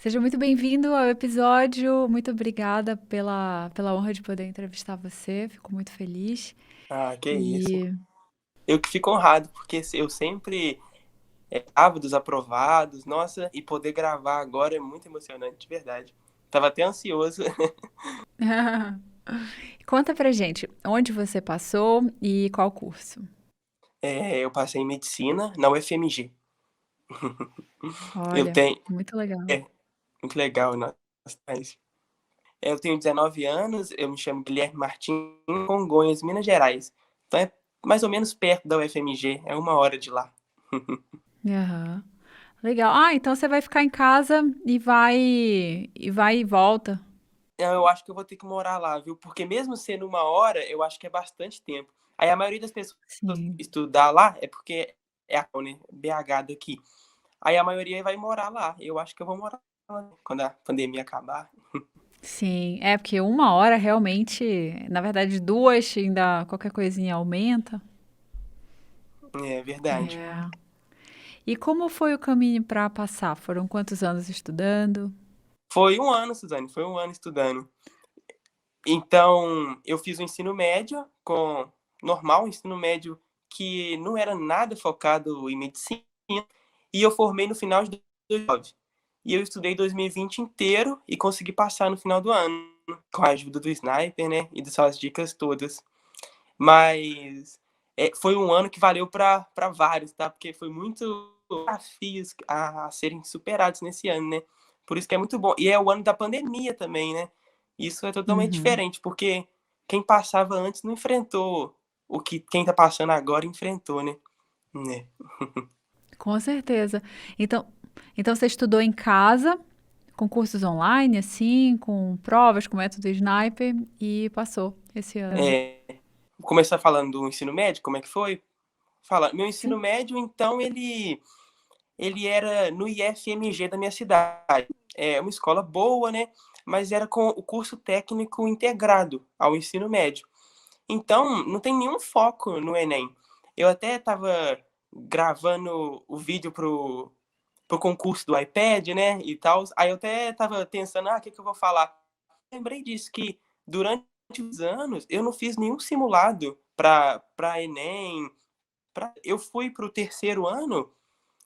Seja muito bem-vindo ao episódio. Muito obrigada pela honra de poder entrevistar você. Fico muito feliz. Ah, que isso. E Eu que fico honrado, porque eu sempre gravo dos aprovados, nossa, e poder gravar agora é muito emocionante, de verdade. Tava até ansioso. conta pra gente onde você passou e qual curso. Eu passei em medicina na UFMG. Eu Olha, tenho. muito legal. É, muito legal, nossa. Mas, eu tenho 19 anos, eu me chamo Guilherme Martins, Congonhas, Minas Gerais. Então é mais ou menos perto da UFMG, é 1 hora de lá. Aham. Legal. Ah, então você vai ficar em casa e vai e volta. Eu acho que eu vou ter que morar lá, viu? Porque mesmo sendo 1 hora, eu acho que é bastante tempo. Aí a maioria das pessoas Sim. estudar lá é porque é a né, BH daqui. Aí a maioria vai morar lá. Eu acho que eu vou morar lá né, quando a pandemia acabar. Sim, é porque 1 hora realmente, na verdade, duas, ainda qualquer coisinha aumenta. É verdade. É. E como foi o caminho para passar? Foram quantos anos estudando? Foi 1 ano, Suzane, foi 1 ano estudando. Então, eu fiz o ensino médio com normal, um ensino médio que não era nada focado em medicina, e eu formei no final de 2019. E eu estudei 2020 inteiro e consegui passar no final do ano, com a ajuda do Sniper, né, e das suas dicas todas. Mas foi um ano que valeu para vários, tá? Porque foi muito desafios a serem superados nesse ano, né? Por isso que é muito bom. E é o ano da pandemia também, né? Isso é totalmente Uhum. diferente, porque quem passava antes não enfrentou o que quem tá passando agora enfrentou, né? Né. Com certeza. Então, então você estudou em casa, com cursos online, assim, com provas, com método Sniper, e passou esse ano. Vou começar falando do ensino médio, como é que foi? Meu ensino Sim. médio, então, ele era no IFMG da minha cidade. É uma escola boa, né? Mas era com o curso técnico integrado ao ensino médio. Então, não tem nenhum foco no Enem. Eu até estava gravando o vídeo pro concurso do iPad, né? E tal. Aí eu até estava pensando, o que eu vou falar? Lembrei disso, que durante os anos eu não fiz nenhum simulado para Enem. Eu fui para o terceiro ano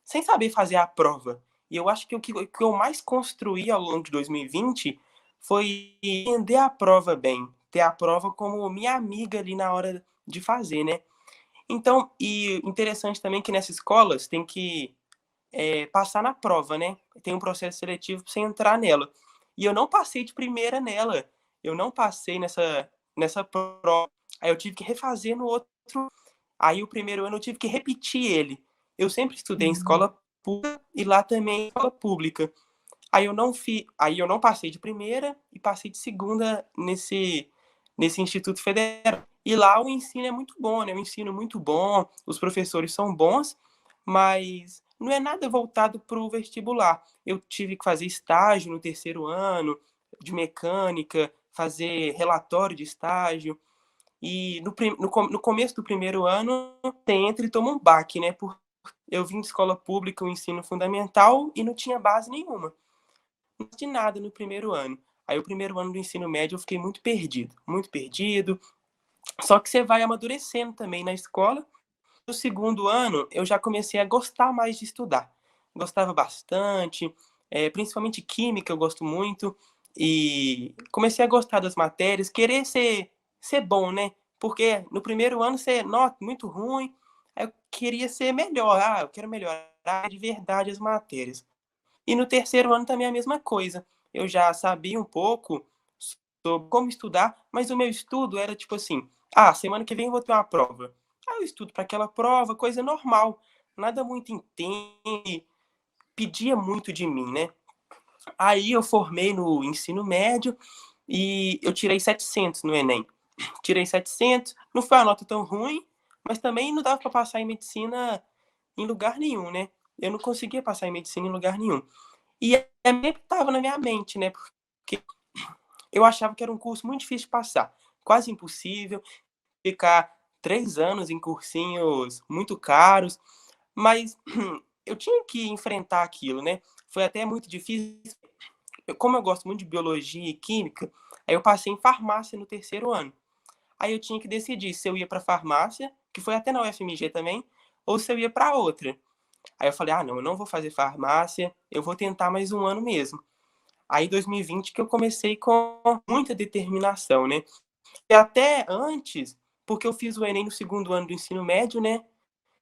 sem saber fazer a prova. E eu acho que o que eu mais construí ao longo de 2020 foi entender a prova bem, ter a prova como minha amiga ali na hora de fazer, né? Então, e interessante também que nessas escolas tem que passar na prova, né? Tem um processo seletivo para você entrar nela. E eu não passei de primeira nela. Eu não passei nessa prova. Aí eu tive que refazer no outro. Aí o primeiro ano eu tive que repetir ele. Eu sempre estudei em Uhum. escola pública e lá também em escola pública. Aí eu não passei de primeira e passei de segunda nesse Instituto Federal. E lá o ensino é muito bom, né? O ensino muito bom, os professores são bons, mas não é nada voltado para o vestibular. Eu tive que fazer estágio no terceiro ano de mecânica, fazer relatório de estágio. E no começo do primeiro ano, você entra e toma um baque, né? Porque eu vim de escola pública, o ensino fundamental, e não tinha base nenhuma. Não de nada no primeiro ano. Aí o primeiro ano do ensino médio eu fiquei muito perdido, muito perdido. Só que você vai amadurecendo também na escola. No segundo ano, eu já comecei a gostar mais de estudar. Gostava bastante, principalmente química, eu gosto muito. E comecei a gostar das matérias, querer ser bom, né? Porque no primeiro ano você nota muito ruim, aí eu queria ser melhor. Eu quero melhorar de verdade as matérias. E no terceiro ano também é a mesma coisa. Eu já sabia um pouco sobre como estudar, mas o meu estudo era tipo assim: semana que vem eu vou ter uma prova. Aí eu estudo para aquela prova, coisa normal, nada muito intenso, pedia muito de mim, né? Aí eu formei no ensino médio e eu tirei 700 no Enem. Tirei 700, não foi uma nota tão ruim, mas também não dava para passar em medicina em lugar nenhum, né? Eu não conseguia passar em medicina em lugar nenhum. E sempre estava na minha mente, né? Porque eu achava que era um curso muito difícil de passar, quase impossível, ficar 3 anos em cursinhos muito caros, mas eu tinha que enfrentar aquilo, né? Foi até muito difícil. como eu gosto muito de biologia e química, aí eu passei em farmácia no terceiro ano. Aí eu tinha que decidir se eu ia para farmácia, que foi até na UFMG também, ou se eu ia para outra. Aí eu falei, ah, não, eu não vou fazer farmácia, eu vou tentar mais um ano mesmo. Aí em 2020 que eu comecei com muita determinação, né? E até antes, porque eu fiz o Enem no segundo ano do ensino médio, né?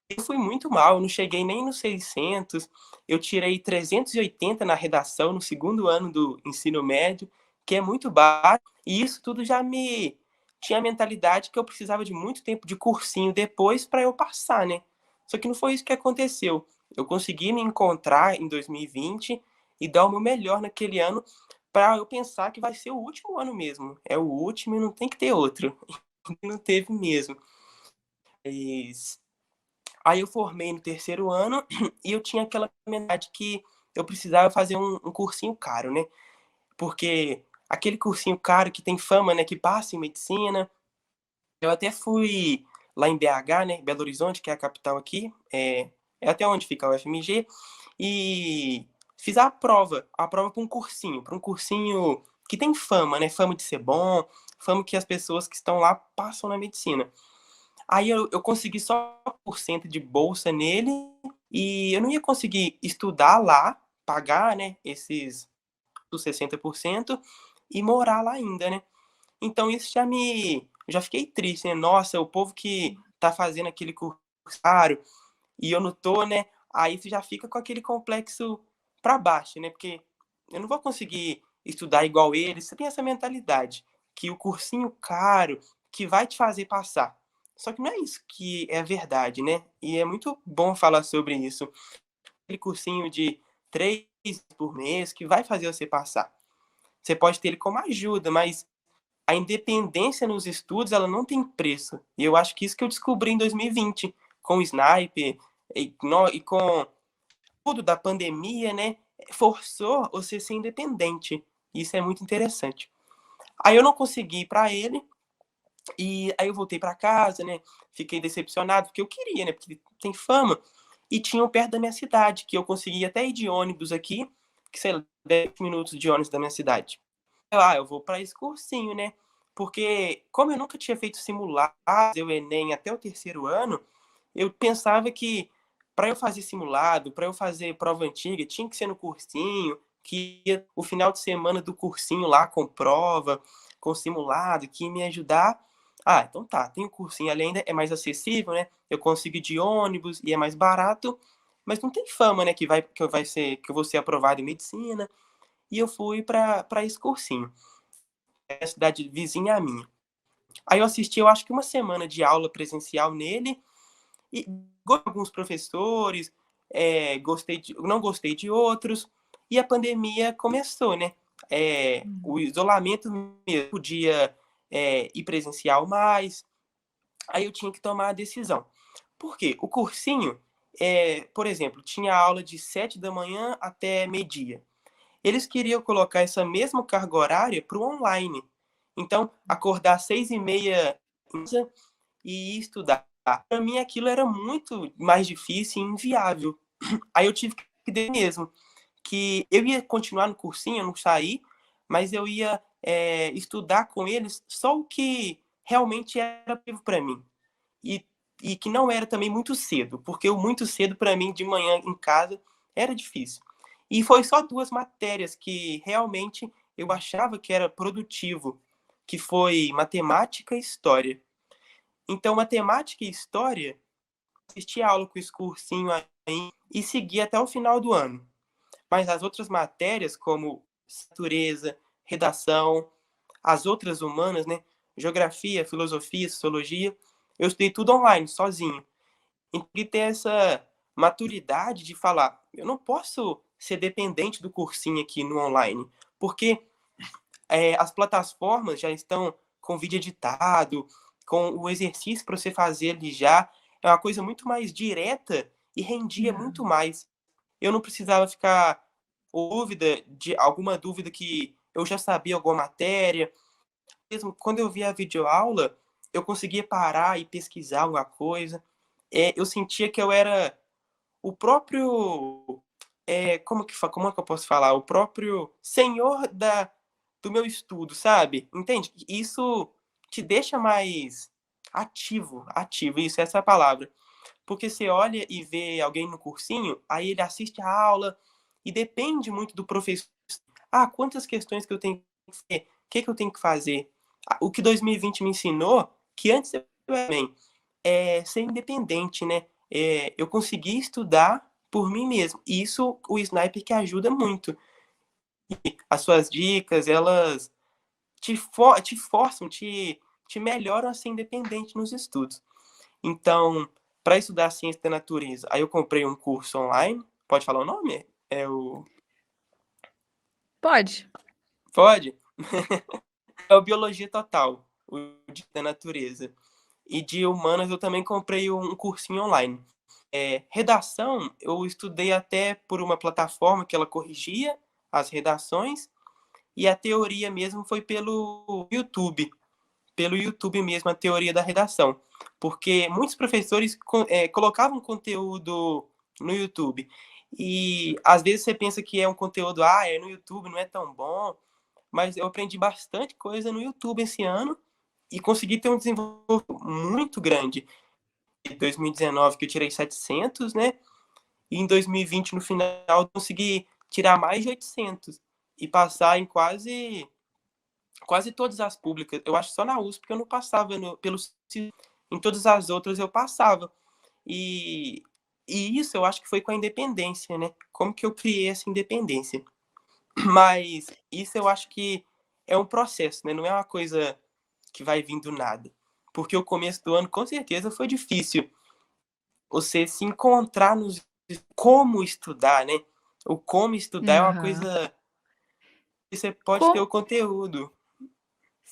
Eu fui muito mal, eu não cheguei nem nos 600, eu tirei 380 na redação no segundo ano do ensino médio, que é muito baixo, e isso tudo já me tinha a mentalidade que eu precisava de muito tempo de cursinho depois para eu passar, né? Só que não foi isso que aconteceu. Eu consegui me encontrar em 2020 e dar o meu melhor naquele ano para eu pensar que vai ser o último ano mesmo. É o último e não tem que ter outro. Não teve mesmo. Mas aí eu formei no terceiro ano e eu tinha aquela mentalidade que eu precisava fazer um cursinho caro, né? Porque aquele cursinho caro que tem fama, né? Que passa em medicina. Eu até fui lá em BH, né? Belo Horizonte, que é a capital aqui. É até onde fica a UFMG. E fiz a prova para um cursinho que tem fama, né? Fama de ser bom, fama que as pessoas que estão lá passam na medicina. Aí eu consegui só 1% de bolsa nele e eu não ia conseguir estudar lá, pagar, né, esses os 60% e morar lá ainda, né. Então isso já fiquei triste, né, nossa, o povo que tá fazendo aquele curso caro e eu não tô, né, aí você já fica com aquele complexo pra baixo, né, porque eu não vou conseguir estudar igual eles, você tem essa mentalidade, que o cursinho caro que vai te fazer passar. Só que não é isso que é a verdade, né, e é muito bom falar sobre isso. Aquele cursinho de 3 por mês que vai fazer você passar. Você pode ter ele como ajuda, mas a independência nos estudos, ela não tem preço. E eu acho que isso que eu descobri em 2020, com o Sniper e com tudo da pandemia, né? Forçou você a ser independente. Isso é muito interessante. Aí eu não consegui ir para ele, e aí eu voltei para casa, né? Fiquei decepcionado, porque eu queria, né? Porque tem fama. E tinha um perto da minha cidade, que eu conseguia até ir de ônibus aqui, que sei lá, 10 minutos de ônibus da minha cidade. Eu vou para esse cursinho, né? Porque, como eu nunca tinha feito simulado, o Enem até o terceiro ano, eu pensava que para eu fazer simulado, para eu fazer prova antiga, tinha que ser no cursinho, que ia o final de semana do cursinho lá com prova, com simulado, que ia me ajudar. Ah, então tá, tem o cursinho ali ainda, é mais acessível, né? Eu consigo ir de ônibus e é mais barato, mas não tem fama, né, que eu vou ser aprovado em medicina. E eu fui para esse cursinho, é a cidade vizinha à minha. Aí eu assisti, eu acho que uma semana de aula presencial nele e gostei de alguns professores, não gostei de outros, e a pandemia começou, né? O isolamento mesmo, podia ir presencial mais, aí eu tinha que tomar a decisão. Por quê? O cursinho, por exemplo, tinha aula de 7 da manhã até meio-dia. Eles queriam colocar essa mesma carga horária para o online. Então, acordar às 6h30 e ir estudar. Para mim, aquilo era muito mais difícil e inviável. Aí eu tive que ver mesmo que eu ia continuar no cursinho, eu não sair, mas eu ia estudar com eles só o que realmente era para mim. E, e que não era também muito cedo, porque o muito cedo para mim de manhã em casa era difícil. E foi só duas matérias que realmente eu achava que era produtivo, que foi matemática e história. Então, matemática e história, assisti a aula com esse cursinho aí e segui até o final do ano. Mas as outras matérias, como natureza, redação, as outras humanas, né? Geografia, filosofia, sociologia, eu estudei tudo online, sozinho. E ter essa maturidade de falar, eu não posso ser dependente do cursinho aqui no online, porque as plataformas já estão com vídeo editado, com o exercício para você fazer ali já, é uma coisa muito mais direta e rendia muito mais. Eu não precisava ficar alguma dúvida que eu já sabia alguma matéria. Mesmo quando eu via a videoaula, eu conseguia parar e pesquisar alguma coisa. Eu sentia que eu era o próprio como é que eu posso falar? O próprio senhor do meu estudo, sabe? Entende? Isso te deixa mais ativo, isso, essa é a palavra. Porque você olha e vê alguém no cursinho, aí ele assiste a aula e depende muito do professor. Ah, quantas questões que eu tenho que fazer? O que eu tenho que fazer? O que 2020 me ensinou, que antes eu também, é ser independente, né? Eu consegui estudar por mim mesmo. E isso o Sniper que ajuda muito. As suas dicas, elas te forçam, te melhoram a ser independente nos estudos. Então, para estudar ciência da natureza, aí eu comprei um curso online. Pode falar o nome? Pode. Pode? É o Biologia Total, o da natureza. E de humanas eu também comprei um cursinho online. Redação, eu estudei até por uma plataforma que ela corrigia as redações, e a teoria mesmo foi pelo YouTube mesmo, a teoria da redação. Porque muitos professores colocavam conteúdo no YouTube. E às vezes você pensa que é um conteúdo, é no YouTube, não é tão bom. Mas eu aprendi bastante coisa no YouTube esse ano e consegui ter um desenvolvimento muito grande. Em 2019 que eu tirei 700, né? E em 2020, no final, eu consegui tirar mais de 800 e passar em quase todas as públicas. Eu acho só na USP que eu não passava em todas as outras eu passava. E, e isso eu acho que foi com a independência, né? Como que eu criei essa independência? Mas isso eu acho que é um processo, né? Não é uma coisa que vai vir do nada. Porque o começo do ano, com certeza, foi difícil. Você se encontrar nos como estudar, né? O como estudar é uma Aham. coisa que você pode ter Com o conteúdo,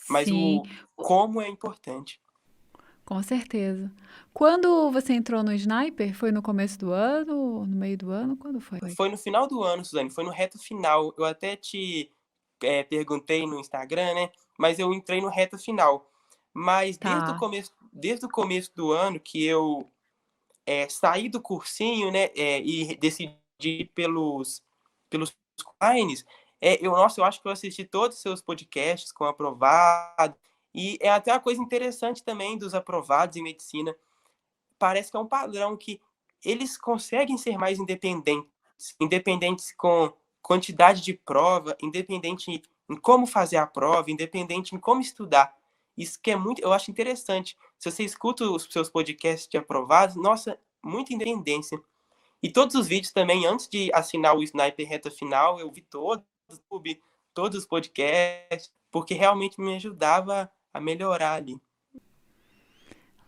mas sim, o o como é importante. com certeza. Quando você entrou no Sniper, foi no começo do ano, no meio do ano, quando foi? Foi no final do ano, Suzane, foi no reto final. Eu até te perguntei no Instagram, né? Mas eu entrei no reto final. Mas Tá. desde o começo do ano que eu saí do cursinho, né? E decidi ir pelos onlines, nossa, eu acho que eu assisti todos os seus podcasts com aprovado. E é até uma coisa interessante também dos aprovados em medicina. Parece que é um padrão que eles conseguem ser mais independentes com quantidade de prova, independente em como fazer a prova, independente em como estudar. Isso que é muito, eu acho interessante. Se você escuta os seus podcasts de aprovados, nossa, muita independência. E todos os vídeos também, antes de assinar o Sniper Reta Final, eu vi todos os podcasts, porque realmente me ajudava a melhorar ali.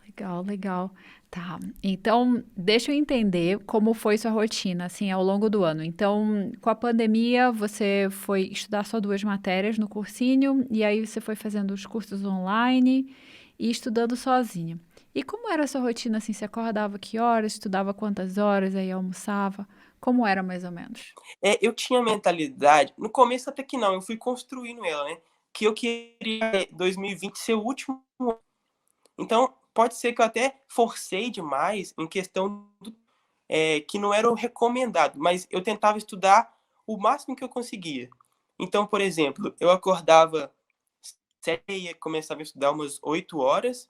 Legal, legal. Tá. Então, deixa eu entender como foi sua rotina, assim, ao longo do ano. Então, com a pandemia, você foi estudar só 2 matérias no cursinho, e aí você foi fazendo os cursos online e estudando sozinha. E como era a sua rotina, assim? Você acordava que horas, estudava quantas horas, aí almoçava? Como era mais ou menos? Eu tinha mentalidade, no começo até que não, eu fui construindo ela, né? Que eu queria 2020 ser o último ano. Então, pode ser que eu até forcei demais em questão que não era o recomendado, mas eu tentava estudar o máximo que eu conseguia. Então, por exemplo, eu acordava 7h30, começava a estudar umas 8 horas,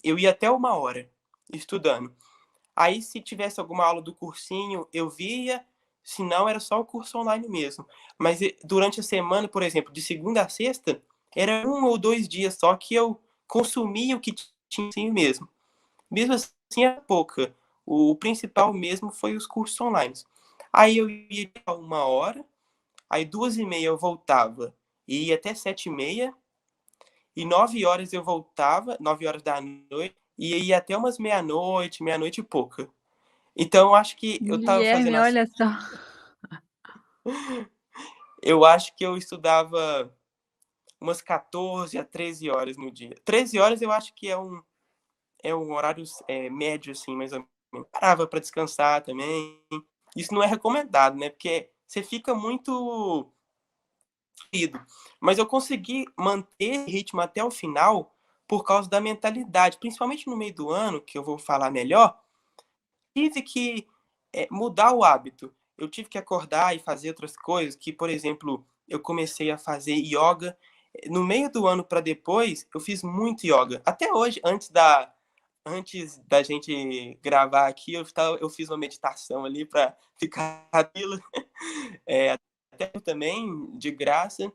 eu ia até 1 hora estudando. Aí, se tivesse alguma aula do cursinho, eu via, se não, era só o curso online mesmo. Mas durante a semana, por exemplo, de segunda a sexta, era 1 ou 2 dias só que eu consumia o que tinha assim mesmo. Mesmo assim, era pouca. O principal mesmo foi os cursos online. Aí eu ia 1 hora, aí 2h30 eu voltava, e ia até 7h30, e 9 horas eu voltava, 9 horas da noite, e ia até umas meia-noite, meia-noite e pouca. Então, eu acho que eu estava fazendo Guilherme, olha só. eu acho que eu estudava umas 14 a 13 horas no dia. 13 horas eu acho que é um horário médio, assim, mais ou menos. Parava para descansar também. Isso não é recomendado, né? Porque você fica muito corrido. Mas eu consegui manter esse ritmo até o final por causa da mentalidade, principalmente no meio do ano, que eu vou falar melhor, tive que mudar o hábito. eu tive que acordar e fazer outras coisas, que, por exemplo, eu comecei a fazer yoga. No meio do ano para depois, eu fiz muito yoga. Até hoje, antes da gente gravar aqui, eu fiz uma meditação ali para ficar tranquilo. Até também, de graça.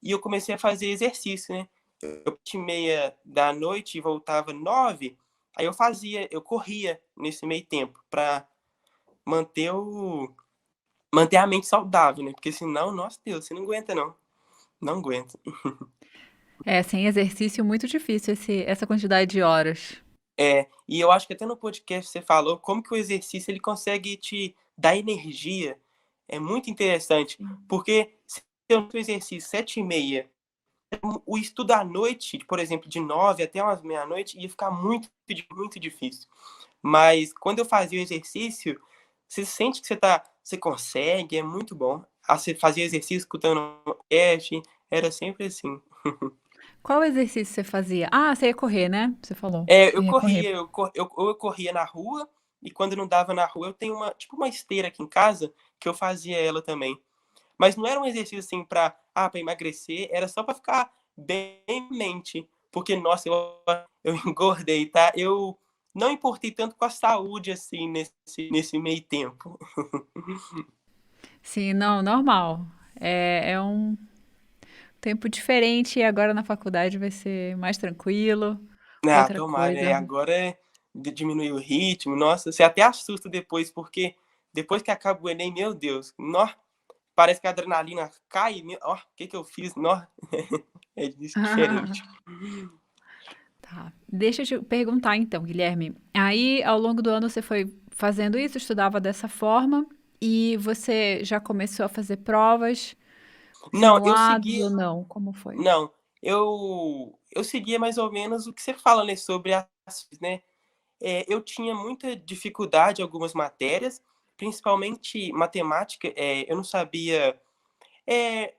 E eu comecei a fazer exercício, né? Eu 8h30 da noite e voltava 9h, aí eu corria nesse meio tempo para manter manter a mente saudável, né? Porque senão, nossa Deus, você não aguenta não. Não aguenta. Sem exercício muito difícil essa quantidade de horas. E eu acho que até no podcast você falou como que o exercício ele consegue te dar energia. É muito interessante, Sim. porque se eu faço exercício 7h30, o estudo à noite, por exemplo, de 9 até umas meia-noite, ia ficar muito difícil. Mas quando eu fazia o exercício, você sente que você consegue, é muito bom. Você fazia exercício escutando um podcast, era sempre assim. Qual exercício você fazia? Ah, você ia correr, né? Você falou. Você Eu ia correr. corria, eu corria na rua, e quando não dava na rua, eu tenho uma esteira aqui em casa, que eu fazia ela também. Mas não era um exercício assim pra emagrecer, era só pra ficar bem em mente. Porque, nossa, eu engordei, tá? Eu não importei tanto com a saúde, assim, nesse meio tempo. Sim, não, normal. É um tempo diferente e agora na faculdade vai ser mais tranquilo, Ah, outra tomara, coisa. agora diminuir o ritmo, nossa, você até assusta depois, porque depois que acaba o Enem, meu Deus, parece que a adrenalina cai, ó, o que eu fiz? Nó, é diferente. Tá. Deixa eu te perguntar então, Guilherme. Aí, ao longo do ano, você foi fazendo isso, estudava dessa forma, e você já começou a fazer provas, Não, simulados ou não? Como foi? não, eu seguia mais ou menos o que você fala, né, sobre né, eu tinha muita dificuldade em algumas matérias, principalmente matemática, eu não sabia.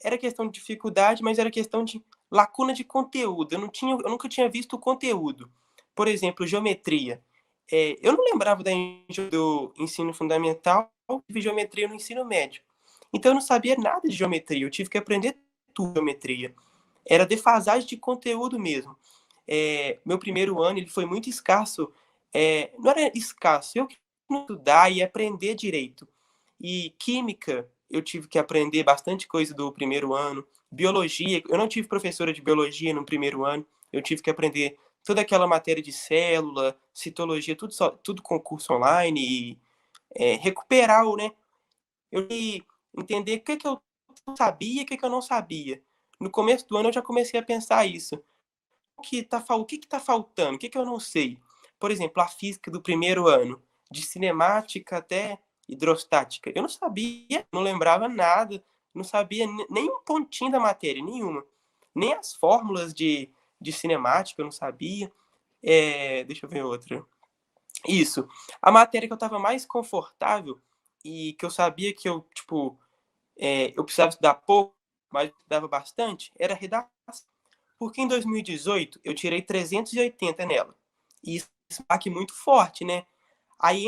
Era questão de dificuldade, mas era questão de lacuna de conteúdo. Eu nunca tinha visto o conteúdo. Por exemplo, geometria. Eu não lembrava do ensino fundamental, tive geometria no ensino médio. Então eu não sabia nada de geometria, eu tive que aprender tudo de geometria. Era defasagem de conteúdo mesmo. Meu primeiro ano ele foi muito escasso. Não era escasso, eu queria estudar e aprender direito. E química, eu tive que aprender bastante coisa do primeiro ano. Biologia, eu não tive professora de biologia no primeiro ano, eu tive que aprender toda aquela matéria de célula, citologia, tudo com curso online e recuperar, né? Eu ia entender o que eu sabia e o que eu não sabia. No começo do ano eu já comecei a pensar isso. O que está faltando? O que eu não sei? Por exemplo, a física do primeiro ano, de cinemática até hidrostática. Eu não sabia, não lembrava nada, não sabia nem um pontinho da matéria, nenhuma. Nem as fórmulas de cinemática eu não sabia. Deixa eu ver outra. Isso. A matéria que eu estava mais confortável e que eu sabia que eu precisava estudar pouco, mas eu estudava bastante, era redação. Porque em 2018 eu tirei 380 nela. E isso é um baque muito forte, né? Aí,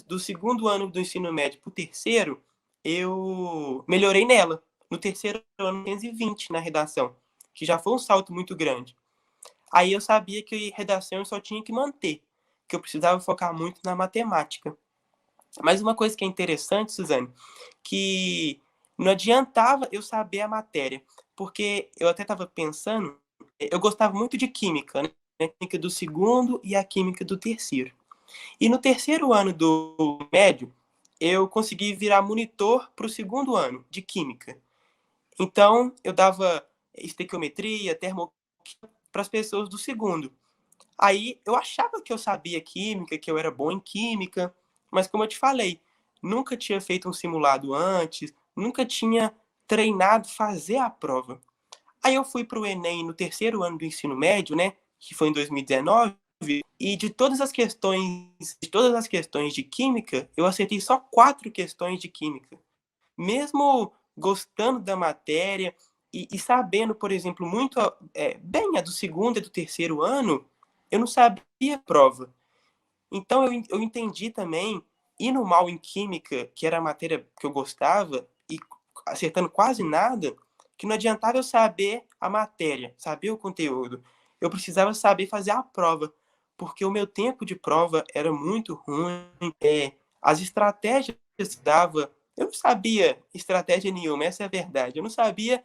do segundo ano do ensino médio para o terceiro, eu melhorei nela. No terceiro ano, 220 na redação, que já foi um salto muito grande. Aí eu sabia que redação eu só tinha que manter, que eu precisava focar muito na matemática. Mas uma coisa que é interessante, Suzane, que não adiantava eu saber a matéria, porque eu até estava pensando, eu gostava muito de química, né? A química do segundo e a química do terceiro. E no terceiro ano do médio, eu consegui virar monitor para o segundo ano de química. Então, eu dava estequiometria, termoquímica para as pessoas do segundo. Aí eu achava que eu sabia química, que eu era bom em química, mas como eu te falei, nunca tinha feito um simulado antes, nunca tinha treinado fazer a prova. Aí eu fui para o Enem no terceiro ano do ensino médio, né, que foi em 2019, e de todas as questões de química, eu acertei só 4 questões de química. Mesmo gostando da matéria e sabendo, por exemplo, muito bem a do segundo e do terceiro ano, eu não sabia a prova. Então eu entendi também indo mal em química, que era a matéria que eu gostava, e acertando quase nada, que não adiantava eu saber a matéria, saber o conteúdo. Eu precisava saber fazer a prova, porque o meu tempo de prova era muito ruim. As estratégias que eu dava, eu não sabia estratégia nenhuma, essa é a verdade. Eu não sabia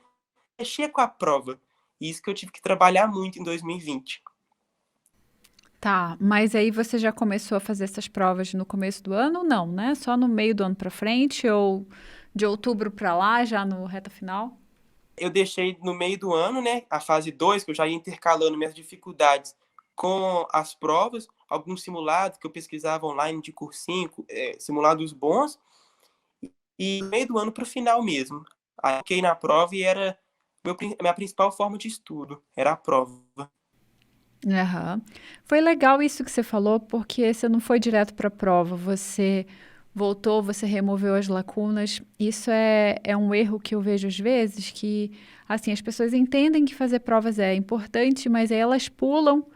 mexer com a prova. Isso que eu tive que trabalhar muito em 2020. Tá, mas aí você já começou a fazer essas provas no começo do ano ou não, né? Só no meio do ano para frente ou de outubro para lá, já no reta final? Eu deixei no meio do ano, né, a fase 2 que eu já ia intercalando minhas dificuldades com as provas, alguns simulados que eu pesquisava online de cursinho, simulados bons, e no meio do ano para o final mesmo. Aí fiquei na prova e era minha principal forma de estudo, era a prova. Aham. Foi legal isso que você falou, porque você não foi direto para a prova, você voltou, você removeu as lacunas. Isso é um erro que eu vejo às vezes, que assim, as pessoas entendem que fazer provas é importante, mas aí elas pulam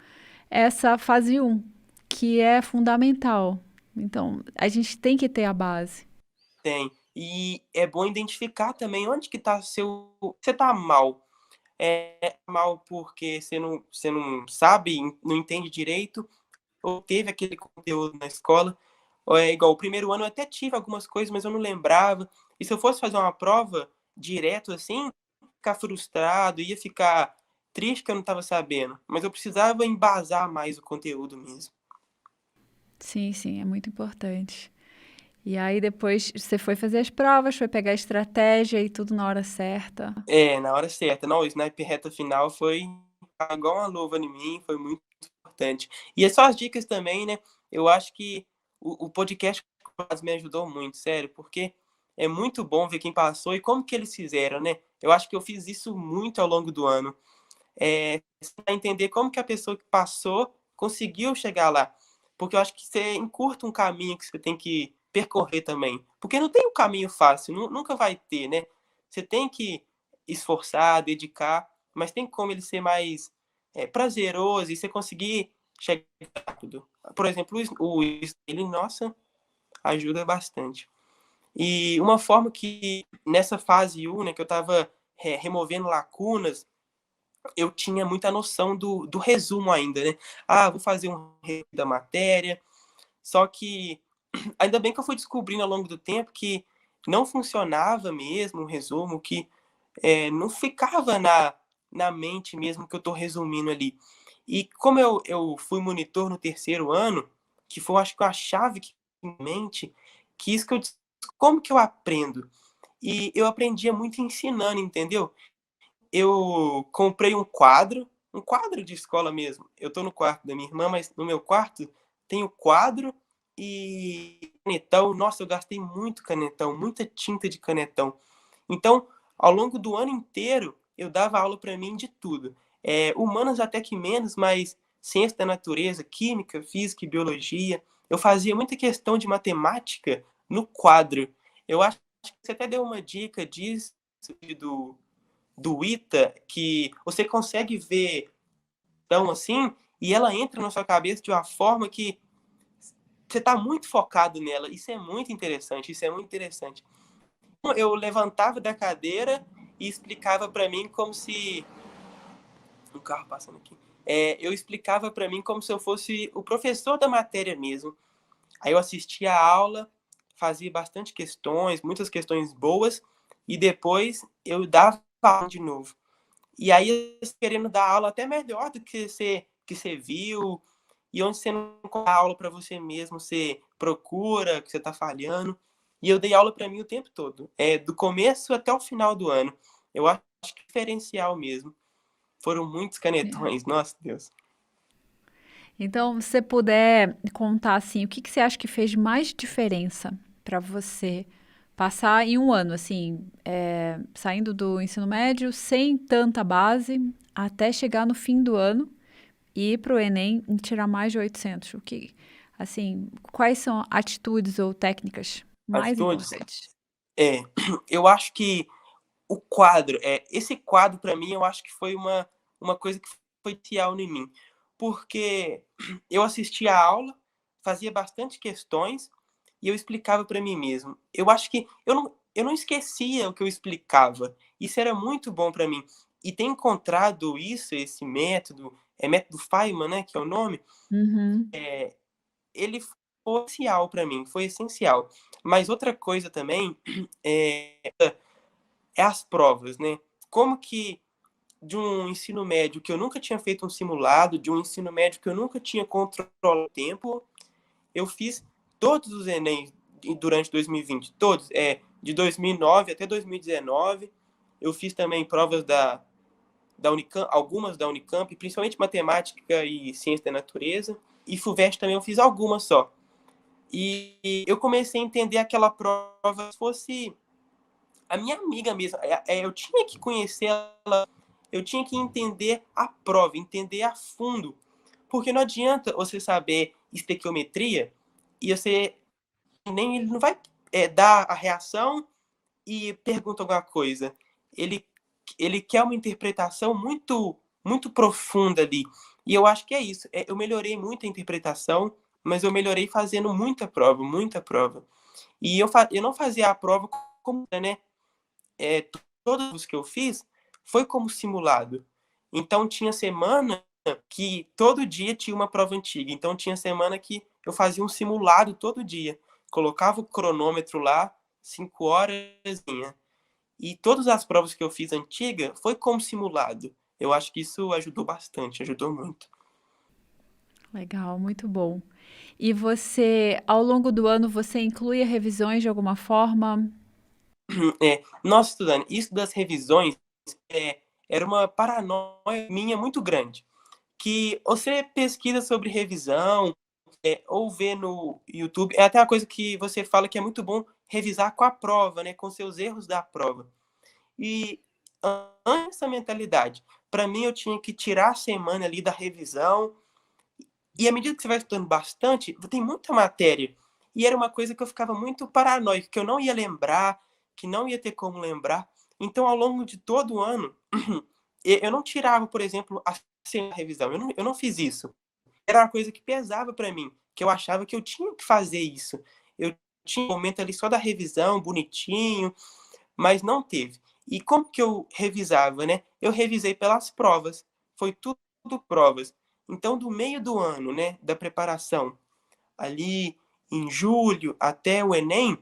essa fase um, que é fundamental. Então, a gente tem que ter a base. Tem. E é bom identificar também onde que tá seu. Você tá mal. É mal porque você não sabe, não entende direito, ou teve aquele conteúdo na escola. Ou é igual, o primeiro ano eu até tive algumas coisas, mas eu não lembrava. E se eu fosse fazer uma prova direto assim, ficar frustrado, ia ficar triste que eu não estava sabendo. Mas eu precisava embasar mais o conteúdo mesmo. Sim, sim, é muito importante. E aí depois você foi fazer as provas, foi pegar a estratégia e tudo na hora certa. É, na hora certa. Não, o sniper reta final foi igual uma luva em mim, foi muito importante. E é só as dicas também, né? Eu acho que o podcast me ajudou muito, sério, porque é muito bom ver quem passou e como que eles fizeram, né? Eu acho que eu fiz isso muito ao longo do ano. Para entender como que a pessoa que passou conseguiu chegar lá. Porque eu acho que você encurta um caminho que você tem que percorrer também. Porque não tem um caminho fácil, nunca vai ter, né? Você tem que esforçar, dedicar, mas tem como ele ser mais prazeroso e você conseguir chegar rápido. Por exemplo, ele, nossa, ajuda bastante. E uma forma que, nessa fase 1, né, que eu estava removendo lacunas, eu tinha muita noção do resumo ainda, né? Ah, vou fazer um resumo da matéria. Só que, ainda bem que eu fui descobrindo ao longo do tempo que não funcionava mesmo o resumo, que não ficava na mente mesmo que eu estou resumindo ali. E como eu fui monitor no terceiro ano, que foi, acho que, a chave que em mente, que isso que eu como que eu aprendo? E eu aprendia muito ensinando, entendeu? Eu comprei um quadro de escola mesmo. Eu tô no quarto da minha irmã, mas no meu quarto tem o quadro e canetão. Nossa, eu gastei muito canetão, muita tinta de canetão. Então, ao longo do ano inteiro, eu dava aula para mim de tudo. Humanas até que menos, mas ciência da natureza, química, física e biologia. Eu fazia muita questão de matemática no quadro. Eu acho que você até deu uma dica disso, do ITA, que você consegue ver tão assim, e ela entra na sua cabeça de uma forma que você está muito focado nela. Isso é muito interessante, isso é muito interessante. Eu levantava da cadeira e explicava para mim como se um carro passando aqui. Eu explicava para mim como se eu fosse o professor da matéria mesmo. Aí eu assistia a aula, fazia bastante questões, muitas questões boas, e depois eu dava aula de novo. E aí, querendo dar aula até melhor do que você viu, e onde você não dá aula para você mesmo, você procura, que você está falhando. E eu dei aula para mim o tempo todo, do começo até o final do ano. Eu acho que é diferencial mesmo. Foram muitos É. canetões, nossa Deus. Então, se você puder contar assim, o que você acha que fez mais diferença para você passar em um ano, assim, saindo do ensino médio sem tanta base, até chegar no fim do ano e ir para o Enem e tirar mais de 800? O que, assim, quais são atitudes ou técnicas mais Atitudes? importantes? É, eu acho que o quadro, esse quadro para mim, eu acho que foi uma coisa que foi crucial em mim, porque eu assistia a aula, fazia bastante questões, e eu explicava para mim mesmo. Eu acho que eu não esquecia o que eu explicava. Isso era muito bom para mim. E ter encontrado isso, esse método, é método Feynman, né, que é o nome, Uhum. ele foi essencial para mim, foi essencial. Mas outra coisa também é, é as provas, né? Como que de um ensino médio que eu nunca tinha feito um simulado, de um ensino médio que eu nunca tinha controlado o tempo, eu fiz todos os Enem durante 2020, todos, de 2009 até 2019. Eu fiz também provas da Unicamp, algumas da Unicamp, principalmente matemática e ciência da natureza. E FUVEST também eu fiz algumas só. E eu comecei a entender aquela prova se fosse a minha amiga mesmo. Eu tinha que conhecer ela, eu tinha que entender a prova, entender a fundo. Porque não adianta você saber estequiometria e você nem ele não vai dar a reação e pergunta alguma coisa. Ele, ele quer uma interpretação muito profunda ali. E eu acho que é isso. Eu melhorei muito a interpretação, mas eu melhorei fazendo muita prova, muita prova. E eu não fazia a prova como, né? É, todos os que eu fiz foi como simulado. Então tinha semana que todo dia tinha uma prova antiga. Então tinha semana que eu fazia um simulado todo dia. Colocava o cronômetro lá, 5 horas. E todas as provas que eu fiz antiga foi como simulado. Eu acho que isso ajudou bastante, ajudou muito. Legal, muito bom. E você, ao longo do ano, você inclui revisões de alguma forma? Nossa, estudando, isso das revisões era uma paranoia minha muito grande. Que você pesquisa sobre revisão, ou vê no YouTube, é até uma coisa que você fala que é muito bom revisar com a prova, né, com seus erros da prova. E antes dessa mentalidade, para mim eu tinha que tirar a semana ali da revisão, e à medida que você vai estudando bastante, tem muita matéria. E era uma coisa que eu ficava muito paranoico, que eu não ia lembrar, que não ia ter como lembrar. Então, ao longo de todo o ano, eu não tirava, por exemplo, a semana da revisão. Eu não fiz isso. Era uma coisa que pesava para mim, que eu achava que eu tinha que fazer isso. Eu tinha um momento ali só da revisão, bonitinho, mas não teve. E como que eu revisava, né? Eu revisei pelas provas. Foi tudo provas. Então, do meio do ano, né, da preparação, ali em julho até o Enem,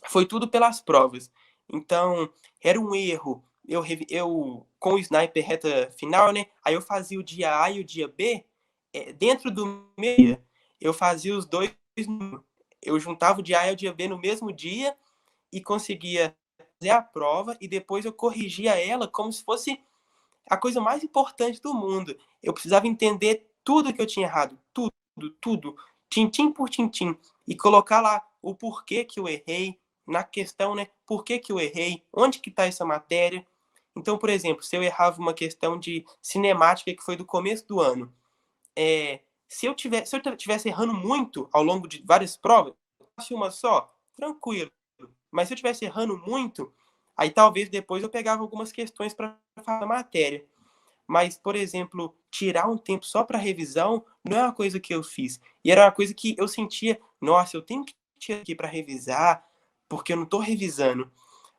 foi tudo pelas provas. Então, era um erro. Eu com o sniper reta final, né? Aí eu fazia o dia A e o dia B dentro do meu dia. Eu fazia os dois. Eu juntava o dia A e o dia B no mesmo dia e conseguia fazer a prova e depois eu corrigia ela como se fosse a coisa mais importante do mundo. Eu precisava entender tudo que eu tinha errado, tudo, tudo, tintim por tintim, e colocar lá o porquê que eu errei, na questão, né? Por que que eu errei? Onde que está essa matéria? Então, por exemplo, se eu errava uma questão de cinemática que foi do começo do ano, se eu tivesse errando muito ao longo de várias provas, uma só, tranquilo. Mas se eu estivesse errando muito, aí talvez depois eu pegava algumas questões para fazer a matéria. Mas, por exemplo, tirar um tempo só para revisão não é uma coisa que eu fiz. E era uma coisa que eu sentia, nossa, eu tenho que tirar aqui para revisar, porque eu não estou revisando.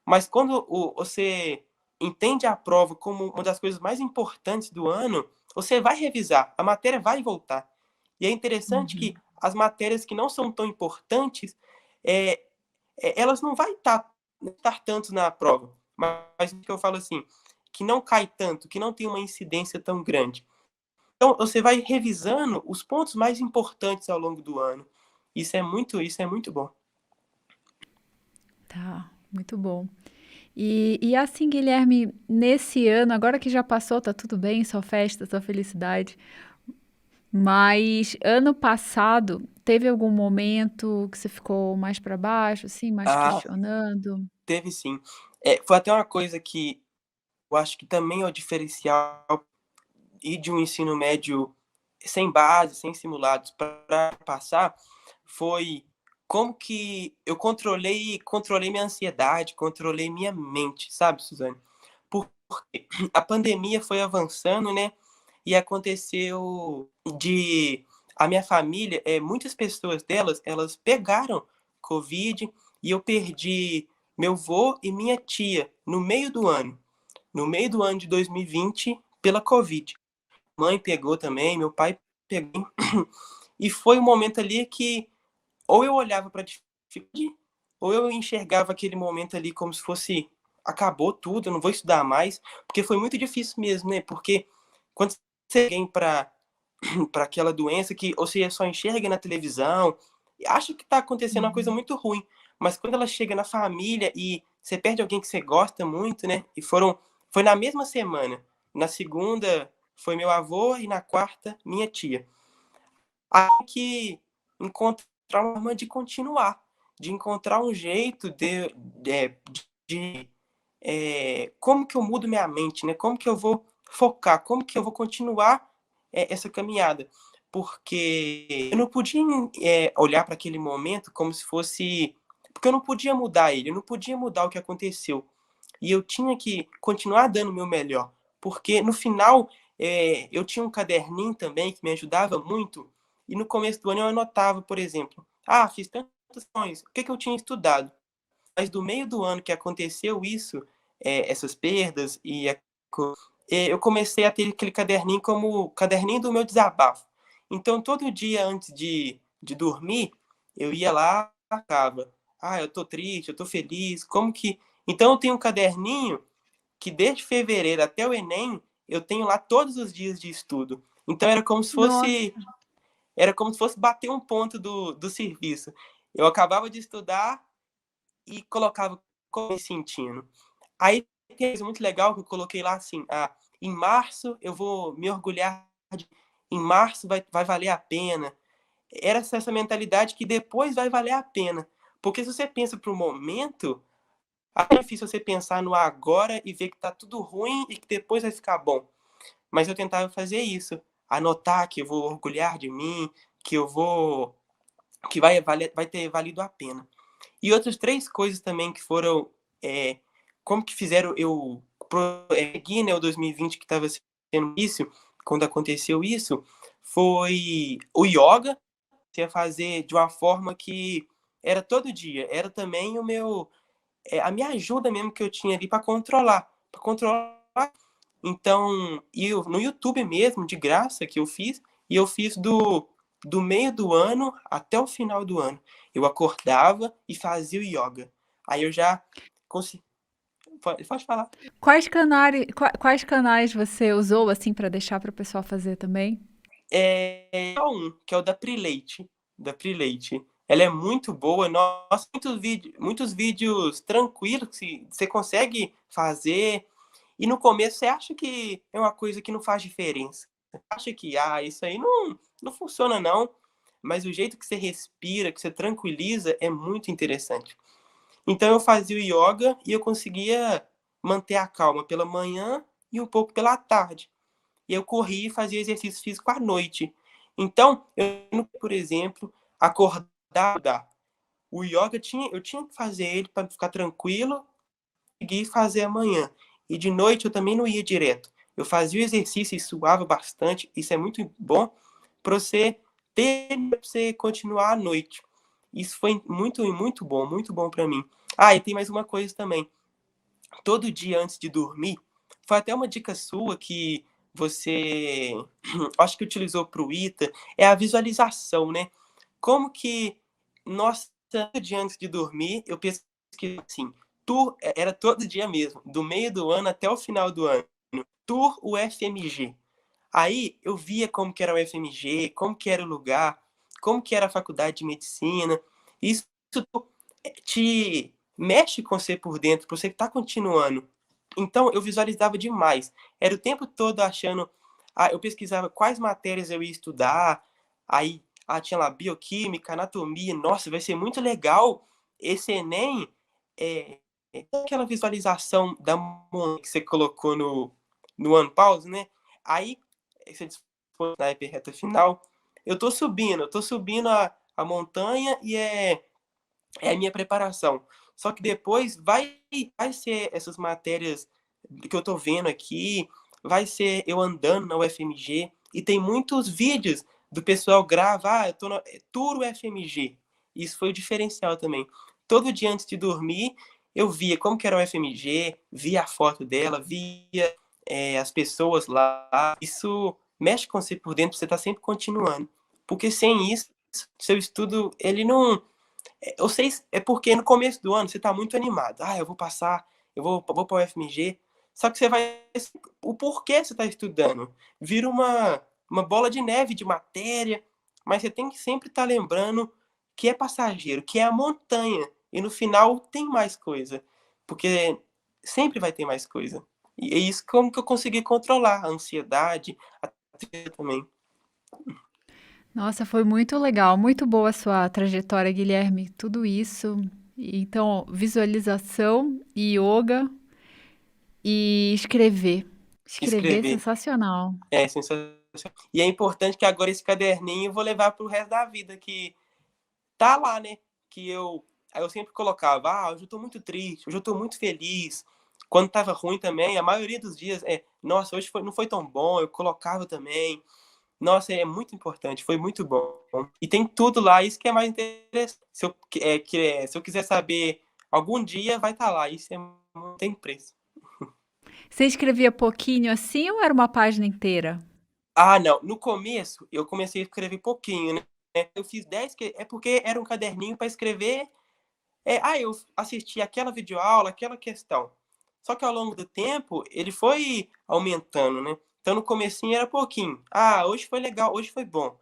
Mas quando você entende a prova como uma das coisas mais importantes do ano, você vai revisar, a matéria vai voltar. E é interessante que Uhum. as matérias que não são tão importantes, é, elas não vai estar tanto na prova. Mas o que eu falo assim, que não cai tanto, que não tem uma incidência tão grande. Então, você vai revisando os pontos mais importantes ao longo do ano. Isso é muito bom. Tá, muito bom. E assim, Guilherme, nesse ano, agora que já passou, tá tudo bem, só festa, só felicidade. Mas ano passado, teve algum momento que você ficou mais para baixo, assim, mais Ah, questionando? teve sim. Foi até uma coisa que eu acho que também é o diferencial e de um ensino médio sem base, sem simulados para passar, foi como que eu controlei minha ansiedade, controlei minha mente, sabe, Suzane? Porque a pandemia foi avançando, né? E aconteceu de a minha família, muitas pessoas delas, elas pegaram Covid, e eu perdi meu avô e minha tia no meio do ano. No meio do ano de 2020, pela Covid. Mãe pegou também, meu pai pegou. E foi um momento ali que ou eu olhava para a dificuldade, ou eu enxergava aquele momento ali como se fosse acabou tudo, eu não vou estudar mais, porque foi muito difícil mesmo, né? Porque quando você vem para aquela doença que você só enxerga na televisão, acha que está acontecendo uma coisa Uhum. muito ruim, mas quando ela chega na família e você perde alguém que você gosta muito, né? Foi na mesma semana. Na segunda foi meu avô e na quarta minha tia. Aí que encontrar uma forma de continuar, de encontrar um jeito de como que eu mudo minha mente, né? Como que eu vou focar, como que eu vou continuar essa caminhada. Porque eu não podia olhar para aquele momento como se fosse. Porque eu não podia mudar ele, eu não podia mudar o que aconteceu. E eu tinha que continuar dando o meu melhor. Porque no final, eu tinha um caderninho também que me ajudava muito. E no começo do ano eu anotava, por exemplo, fiz tantas ações, o que, que eu tinha estudado? Mas do meio do ano que aconteceu isso, essas perdas, eu comecei a ter aquele caderninho como o caderninho do meu desabafo. Então, todo dia antes de dormir, eu ia lá e marcava. Eu tô triste, eu tô feliz, como que... Então, eu tenho um caderninho que desde fevereiro até o Enem, eu tenho lá todos os dias de estudo. Então, Nossa, era como se fosse bater um ponto do serviço. Eu acabava de estudar, e colocava como me sentindo. Aí tem uma coisa muito legal que eu coloquei lá assim, em março eu vou me orgulhar, em março vai valer a pena. Era essa mentalidade que depois vai valer a pena. Porque se você pensa para o momento, é difícil você pensar no agora e ver que tá tudo ruim e que depois vai ficar bom. Mas eu tentava fazer isso, anotar que eu vou orgulhar de mim, que eu vou que vai ter valido a pena. E outras três coisas também que foram, como que fizeram eu seguir, né, o 2020 que estava sendo isso, quando aconteceu isso, foi o yoga, que ia fazer de uma forma que era todo dia, era também a minha ajuda mesmo que eu tinha ali para controlar. Então, no YouTube mesmo, de graça, que eu fiz, e eu fiz do meio do ano até o final do ano. Eu acordava e fazia o yoga. Aí eu já consegui. Pode falar. quais canais você usou assim para deixar para o pessoal fazer também? Só um, que é o da Prileite. Da Prileite. Ela é muito boa, nossa, muitos vídeos tranquilos que você consegue fazer. E no começo você acha que é uma coisa que não faz diferença. Você acha que, isso aí não funciona não. Mas o jeito que você respira, que você tranquiliza, é muito interessante. Então eu fazia o yoga e eu conseguia manter a calma pela manhã e um pouco pela tarde. E eu corria e fazia exercício físico à noite. Então, por exemplo, acordar. O yoga eu tinha que fazer ele para ficar tranquilo, conseguir fazer amanhã. E de noite eu também não ia direto. Eu fazia o exercício e suava bastante. Isso é muito bom para você pra você continuar à noite. Isso foi muito bom para mim. E tem mais uma coisa também. Todo dia antes de dormir, foi até uma dica sua que você acho que utilizou para o ITA, é a visualização, né? Como que nossa, todo dia antes de dormir, eu penso que assim, era todo dia mesmo, do meio do ano até o final do ano. Tour UFMG. Aí eu via como que era o UFMG, como que era o lugar, como que era a faculdade de medicina. Isso te mexe com você por dentro, para você estar continuando. Então eu visualizava demais. Era o tempo todo achando, eu pesquisava quais matérias eu ia estudar, aí tinha lá bioquímica, anatomia, nossa, vai ser muito legal esse Enem, aquela visualização da montanha que você colocou no One Pause, né? Aí, você dispôs na reta final, eu tô subindo a montanha e é a minha preparação. Só que depois vai ser essas matérias que eu tô vendo aqui, vai ser eu andando na UFMG, e tem muitos vídeos do pessoal grava, eu tô no Tour UFMG. Isso foi o diferencial também. Todo dia antes de dormir, eu via como que era o FMG, via a foto dela, via as pessoas lá. Isso mexe com você por dentro, você tá sempre continuando. Porque sem isso, seu estudo, ele não... Eu sei, é porque no começo do ano você tá muito animado. Ah, eu vou passar, eu vou para o FMG. Só que você vai... O porquê você tá estudando? Vira uma bola de neve de matéria, mas você tem que sempre estar lembrando que é passageiro, que é a montanha. E no final tem mais coisa. Porque sempre vai ter mais coisa. E é isso como que eu consegui controlar a ansiedade, a tristeza também. Nossa, foi muito legal, muito boa a sua trajetória, Guilherme. Tudo isso. Então, visualização, yoga e escrever. Escrever é Escrever sensacional. é sensacional. E é importante que agora esse caderninho eu vou levar pro resto da vida, que tá lá, né? Que aí eu sempre colocava, hoje eu tô muito triste, hoje eu tô muito feliz. Quando tava ruim também, a maioria dos dias nossa, hoje não foi tão bom, eu colocava também. Nossa, é muito importante, foi muito bom. E tem tudo lá, isso que é mais interessante. Se eu quiser saber algum dia, vai estar lá. Isso não tem preço. Você escrevia pouquinho assim ou era uma página inteira? Ah, não. No começo, eu comecei a escrever pouquinho, né? Eu fiz 10, é porque era um caderninho para escrever. Eu assisti aquela videoaula, aquela questão. Só que ao longo do tempo, ele foi aumentando, né? Então no comecinho era pouquinho. Ah, hoje foi legal, hoje foi bom.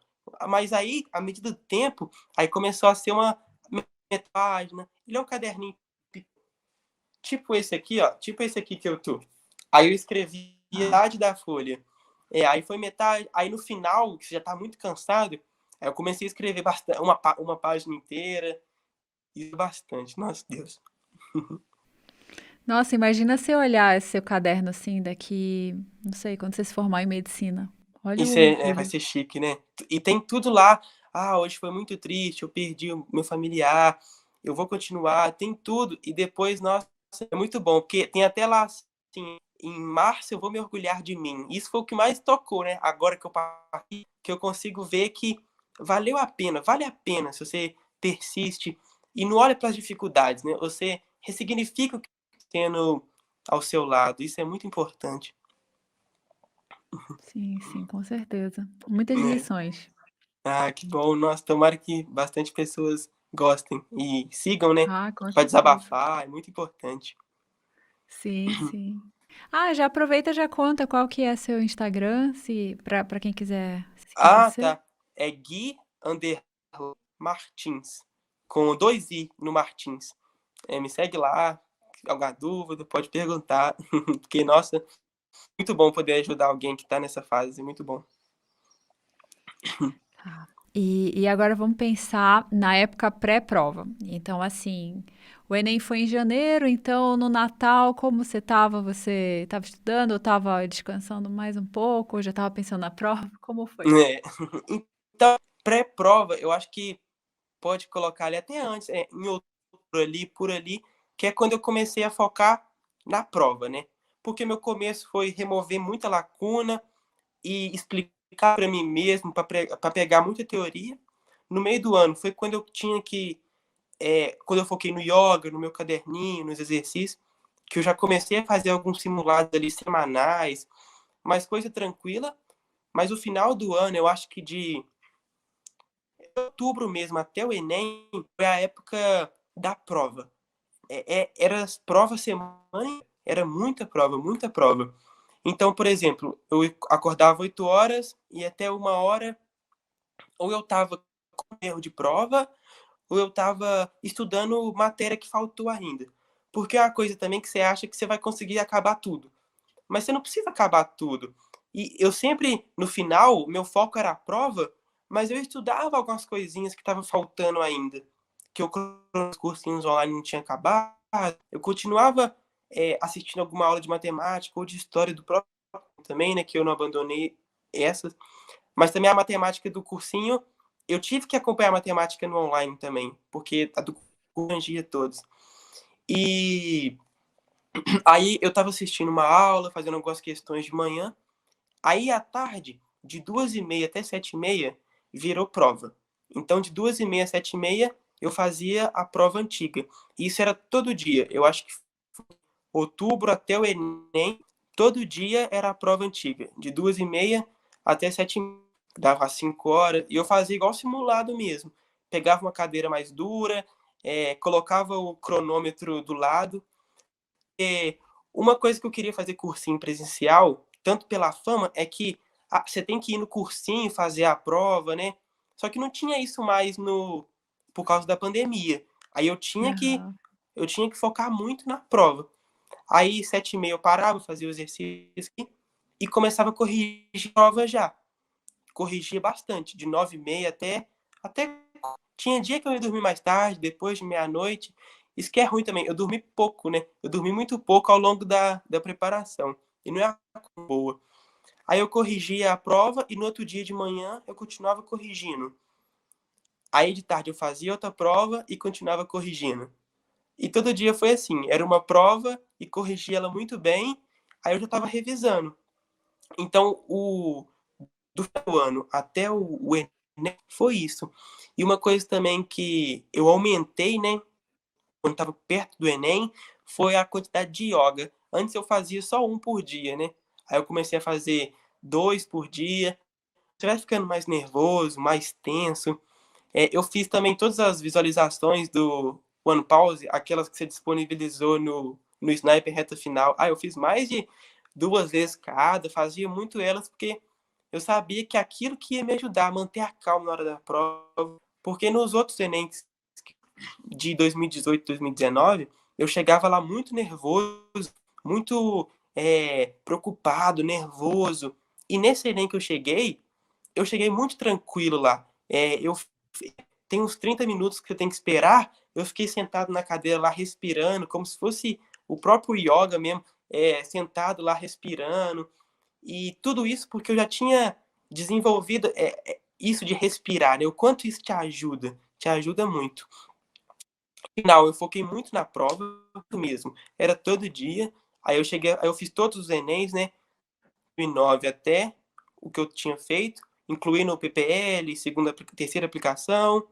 Mas aí, à medida do tempo, aí começou a ser uma página. Ele é um caderninho tipo esse aqui, ó. Tipo esse aqui que eu tô. Aí eu escrevi Ah, metade da folha. Aí foi metade. Aí no final, que você já tá muito cansado, aí eu comecei a escrever bastante, uma página inteira. Isso bastante. Nossa, Deus. nossa, imagina você olhar esse seu caderno assim daqui, não sei, quando você se formar em medicina. Olha o Isso vai orgulho. ser chique, né? E tem tudo lá. Ah, hoje foi muito triste, eu perdi o meu familiar, eu vou continuar, tem tudo. E depois, nossa, é muito bom, porque tem até lá, assim, em março eu vou me orgulhar de mim. Isso foi o que mais tocou, né? Agora que eu parti, que eu consigo ver que valeu a pena, vale a pena se você persiste e não olha para as dificuldades, né? Você ressignifica o que está tendo ao seu lado. Isso é muito importante, Sim, sim, com certeza. Muitas né? lições. Ah, que bom. Nossa, tomara que bastante pessoas gostem e sigam, né? Ah, com Para certeza. desabafar, é muito importante. Sim, sim. Ah, já aproveita, já conta qual que é seu Instagram, se para quem quiser seguir Ah, você. tá. É Gui Under Martins, com 2 I no Martins. Me segue lá, alguma dúvida, pode perguntar. Porque, nossa, muito bom poder ajudar alguém que está nessa fase, muito bom. Tá. E agora vamos pensar na época pré-prova. Então, assim, o Enem foi em janeiro, então no Natal, como você estava? Você estava estudando ou estava descansando mais um pouco? Ou já estava pensando na prova? Como foi? É. Então, pré-prova, eu acho que pode colocar ali até antes, em outubro ali, por ali, que é quando eu comecei a focar na prova, né? Porque meu começo foi remover muita lacuna e explicar para mim mesmo, para pegar muita teoria. No meio do ano foi quando eu tinha que, quando eu foquei no yoga, no meu caderninho, nos exercícios, que eu já comecei a fazer alguns simulados ali semanais, mas coisa tranquila. Mas o final do ano, eu acho que de outubro mesmo até o Enem foi a época da prova. Era as provas semana, era muita prova, muita prova. Então, por exemplo, eu acordava 8 horas e até 1 hora, ou eu estava com erro de prova, ou eu estava estudando matéria que faltou ainda. Porque é uma coisa também que você acha que você vai conseguir acabar tudo. Mas você não precisa acabar tudo. E eu sempre, no final, meu foco era a prova, mas eu estudava algumas coisinhas que estavam faltando ainda. Que eu, os cursinhos online não tinha acabado. Eu continuava assistindo alguma aula de matemática ou de história do próprio também, né? Que eu não abandonei essas. Mas também a matemática do cursinho, eu tive que acompanhar a matemática no online também, porque a do curso abrangia todos. E aí eu estava assistindo uma aula, fazendo algumas questões de manhã. Aí à tarde, de 2h30 até 7h30, virou prova. Então, de 2h30 a 7h30, eu fazia a prova antiga. Isso era todo dia. Eu acho que outubro até o Enem, todo dia era a prova antiga, de 2h30 até 7h30. Dava 5 horas, e eu fazia igual simulado mesmo. Pegava uma cadeira mais dura, colocava o cronômetro do lado. Uma coisa que eu queria fazer cursinho presencial, tanto pela fama, é que você tem que ir no cursinho fazer a prova, né? Só que não tinha isso mais por causa da pandemia. Aí Aham. eu tinha que focar muito na prova. Aí, 7h30 eu parava, fazia o exercício e começava a corrigir a prova já. Corrigia bastante, de 9h30 até. Tinha dia que eu ia dormir mais tarde, depois de meia-noite. Isso que é ruim também. Eu dormi pouco, né? Eu dormi muito pouco ao longo da preparação. E não é uma coisa boa. Aí eu corrigia a prova e no outro dia de manhã eu continuava corrigindo. Aí de tarde eu fazia outra prova e continuava corrigindo. E todo dia foi assim, era uma prova e corrigia ela muito bem, aí eu já estava revisando. Então, do ano até o Enem foi isso. E uma coisa também que eu aumentei, né, quando estava perto do Enem, foi a quantidade de yoga. Antes eu fazia só um por dia, né? Aí eu comecei a fazer 2 por dia. Você vai ficando mais nervoso, mais tenso. Eu fiz também todas as visualizações do One Pause, aquelas que você disponibilizou no Sniper Reta Final. Eu fiz mais de 2 vezes cada, fazia muito elas, porque eu sabia que aquilo que ia me ajudar a manter a calma na hora da prova. Porque nos outros Enems de 2018, 2019, eu chegava lá muito nervoso, muito preocupado, nervoso. E nesse Enem que eu cheguei muito tranquilo lá. Tem uns 30 minutos que você tem que esperar, eu fiquei sentado na cadeira lá respirando, como se fosse o próprio yoga mesmo, sentado lá respirando. E tudo isso porque eu já tinha desenvolvido isso de respirar, né? O quanto isso te ajuda muito. No final, eu foquei muito na prova mesmo, era todo dia. Aí eu fiz todos os Enems, né? 2009 até o que eu tinha feito, incluindo o PPL, terceira aplicação.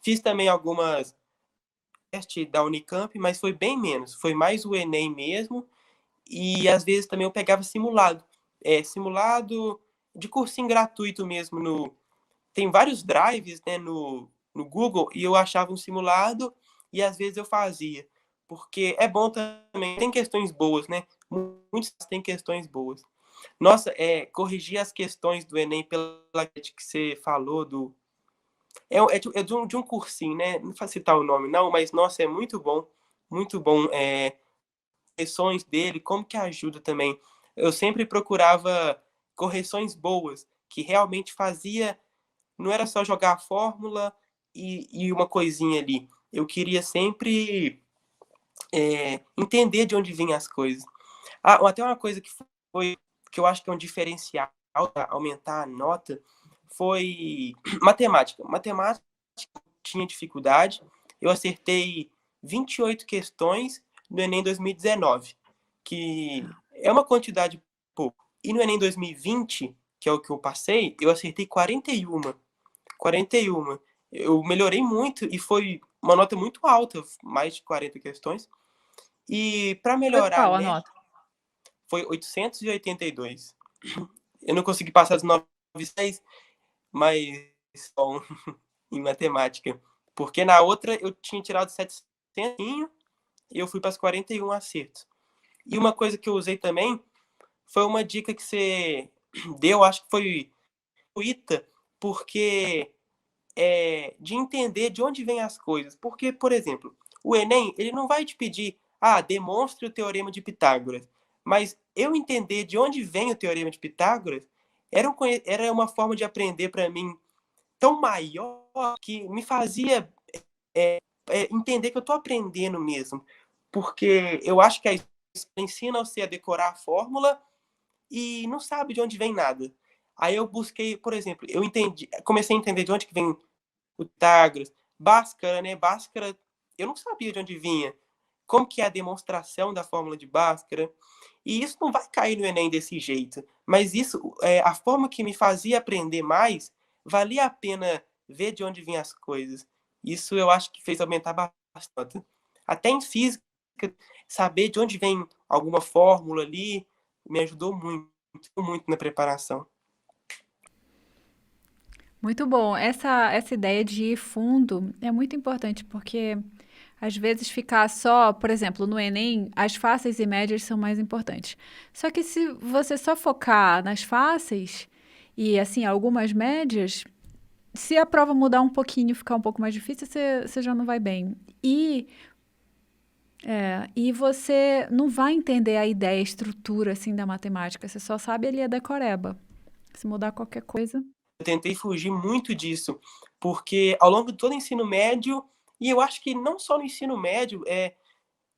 Fiz também algumas testes da Unicamp, mas foi bem menos. Foi mais o Enem mesmo. E às vezes também eu pegava simulado. Simulado de cursinho gratuito mesmo. Tem vários drives, né, no Google, e eu achava um simulado e às vezes eu fazia. Porque é bom também. Tem questões boas, né? Muitos têm questões boas. Nossa, corrigir as questões do Enem pela que você falou de um cursinho, né? Não vou citar o nome, não, mas nossa, é muito bom. Muito bom. Correções dele, como que ajuda também. Eu sempre procurava correções boas, que realmente fazia. Não era só jogar a fórmula e uma coisinha ali. Eu queria sempre entender de onde vinham as coisas. Até uma coisa que eu acho que é um diferencial para aumentar a nota foi matemática. Matemática tinha dificuldade. Eu acertei 28 questões no Enem 2019, que é uma quantidade pouco. E no Enem 2020, que é o que eu passei, eu acertei 41. 41. Eu melhorei muito e foi uma nota muito alta, mais de 40 questões. E para Foi melhorar, qual a né, nota? foi 882. Eu não consegui passar as 96, mas só em matemática. Porque na outra eu tinha tirado 700 e eu fui para as 41 acertos. E uma coisa que eu usei também foi uma dica que você deu, acho que foi o ITA, porque de entender de onde vêm as coisas. Porque, por exemplo, o Enem, ele não vai te pedir, demonstre o teorema de Pitágoras. Mas eu entender de onde vem o teorema de Pitágoras era uma forma de aprender para mim tão maior que me fazia entender que eu estou aprendendo mesmo. Porque eu acho que a escola ensina você a decorar a fórmula e não sabe de onde vem nada. Aí eu busquei, por exemplo, comecei a entender de onde que vem o Pitágoras, Bhaskara, né? Bhaskara, eu não sabia de onde vinha. Como que é a demonstração da fórmula de Bhaskara? E isso não vai cair no Enem desse jeito. Mas isso, a forma que me fazia aprender mais, valia a pena ver de onde vinham as coisas. Isso eu acho que fez aumentar bastante. Até em física, saber de onde vem alguma fórmula ali me ajudou muito, muito na preparação. Muito bom. Essa ideia de ir fundo é muito importante, porque às vezes ficar só, por exemplo, no Enem, as fáceis e médias são mais importantes. Só que se você só focar nas fáceis e, assim, algumas médias, se a prova mudar um pouquinho, ficar um pouco mais difícil, você já não vai bem. E você não vai entender a ideia, a estrutura, assim, da matemática. Você só sabe ali a decoreba. Se mudar qualquer coisa. Eu tentei fugir muito disso, porque ao longo de todo o ensino médio, e eu acho que não só no ensino médio,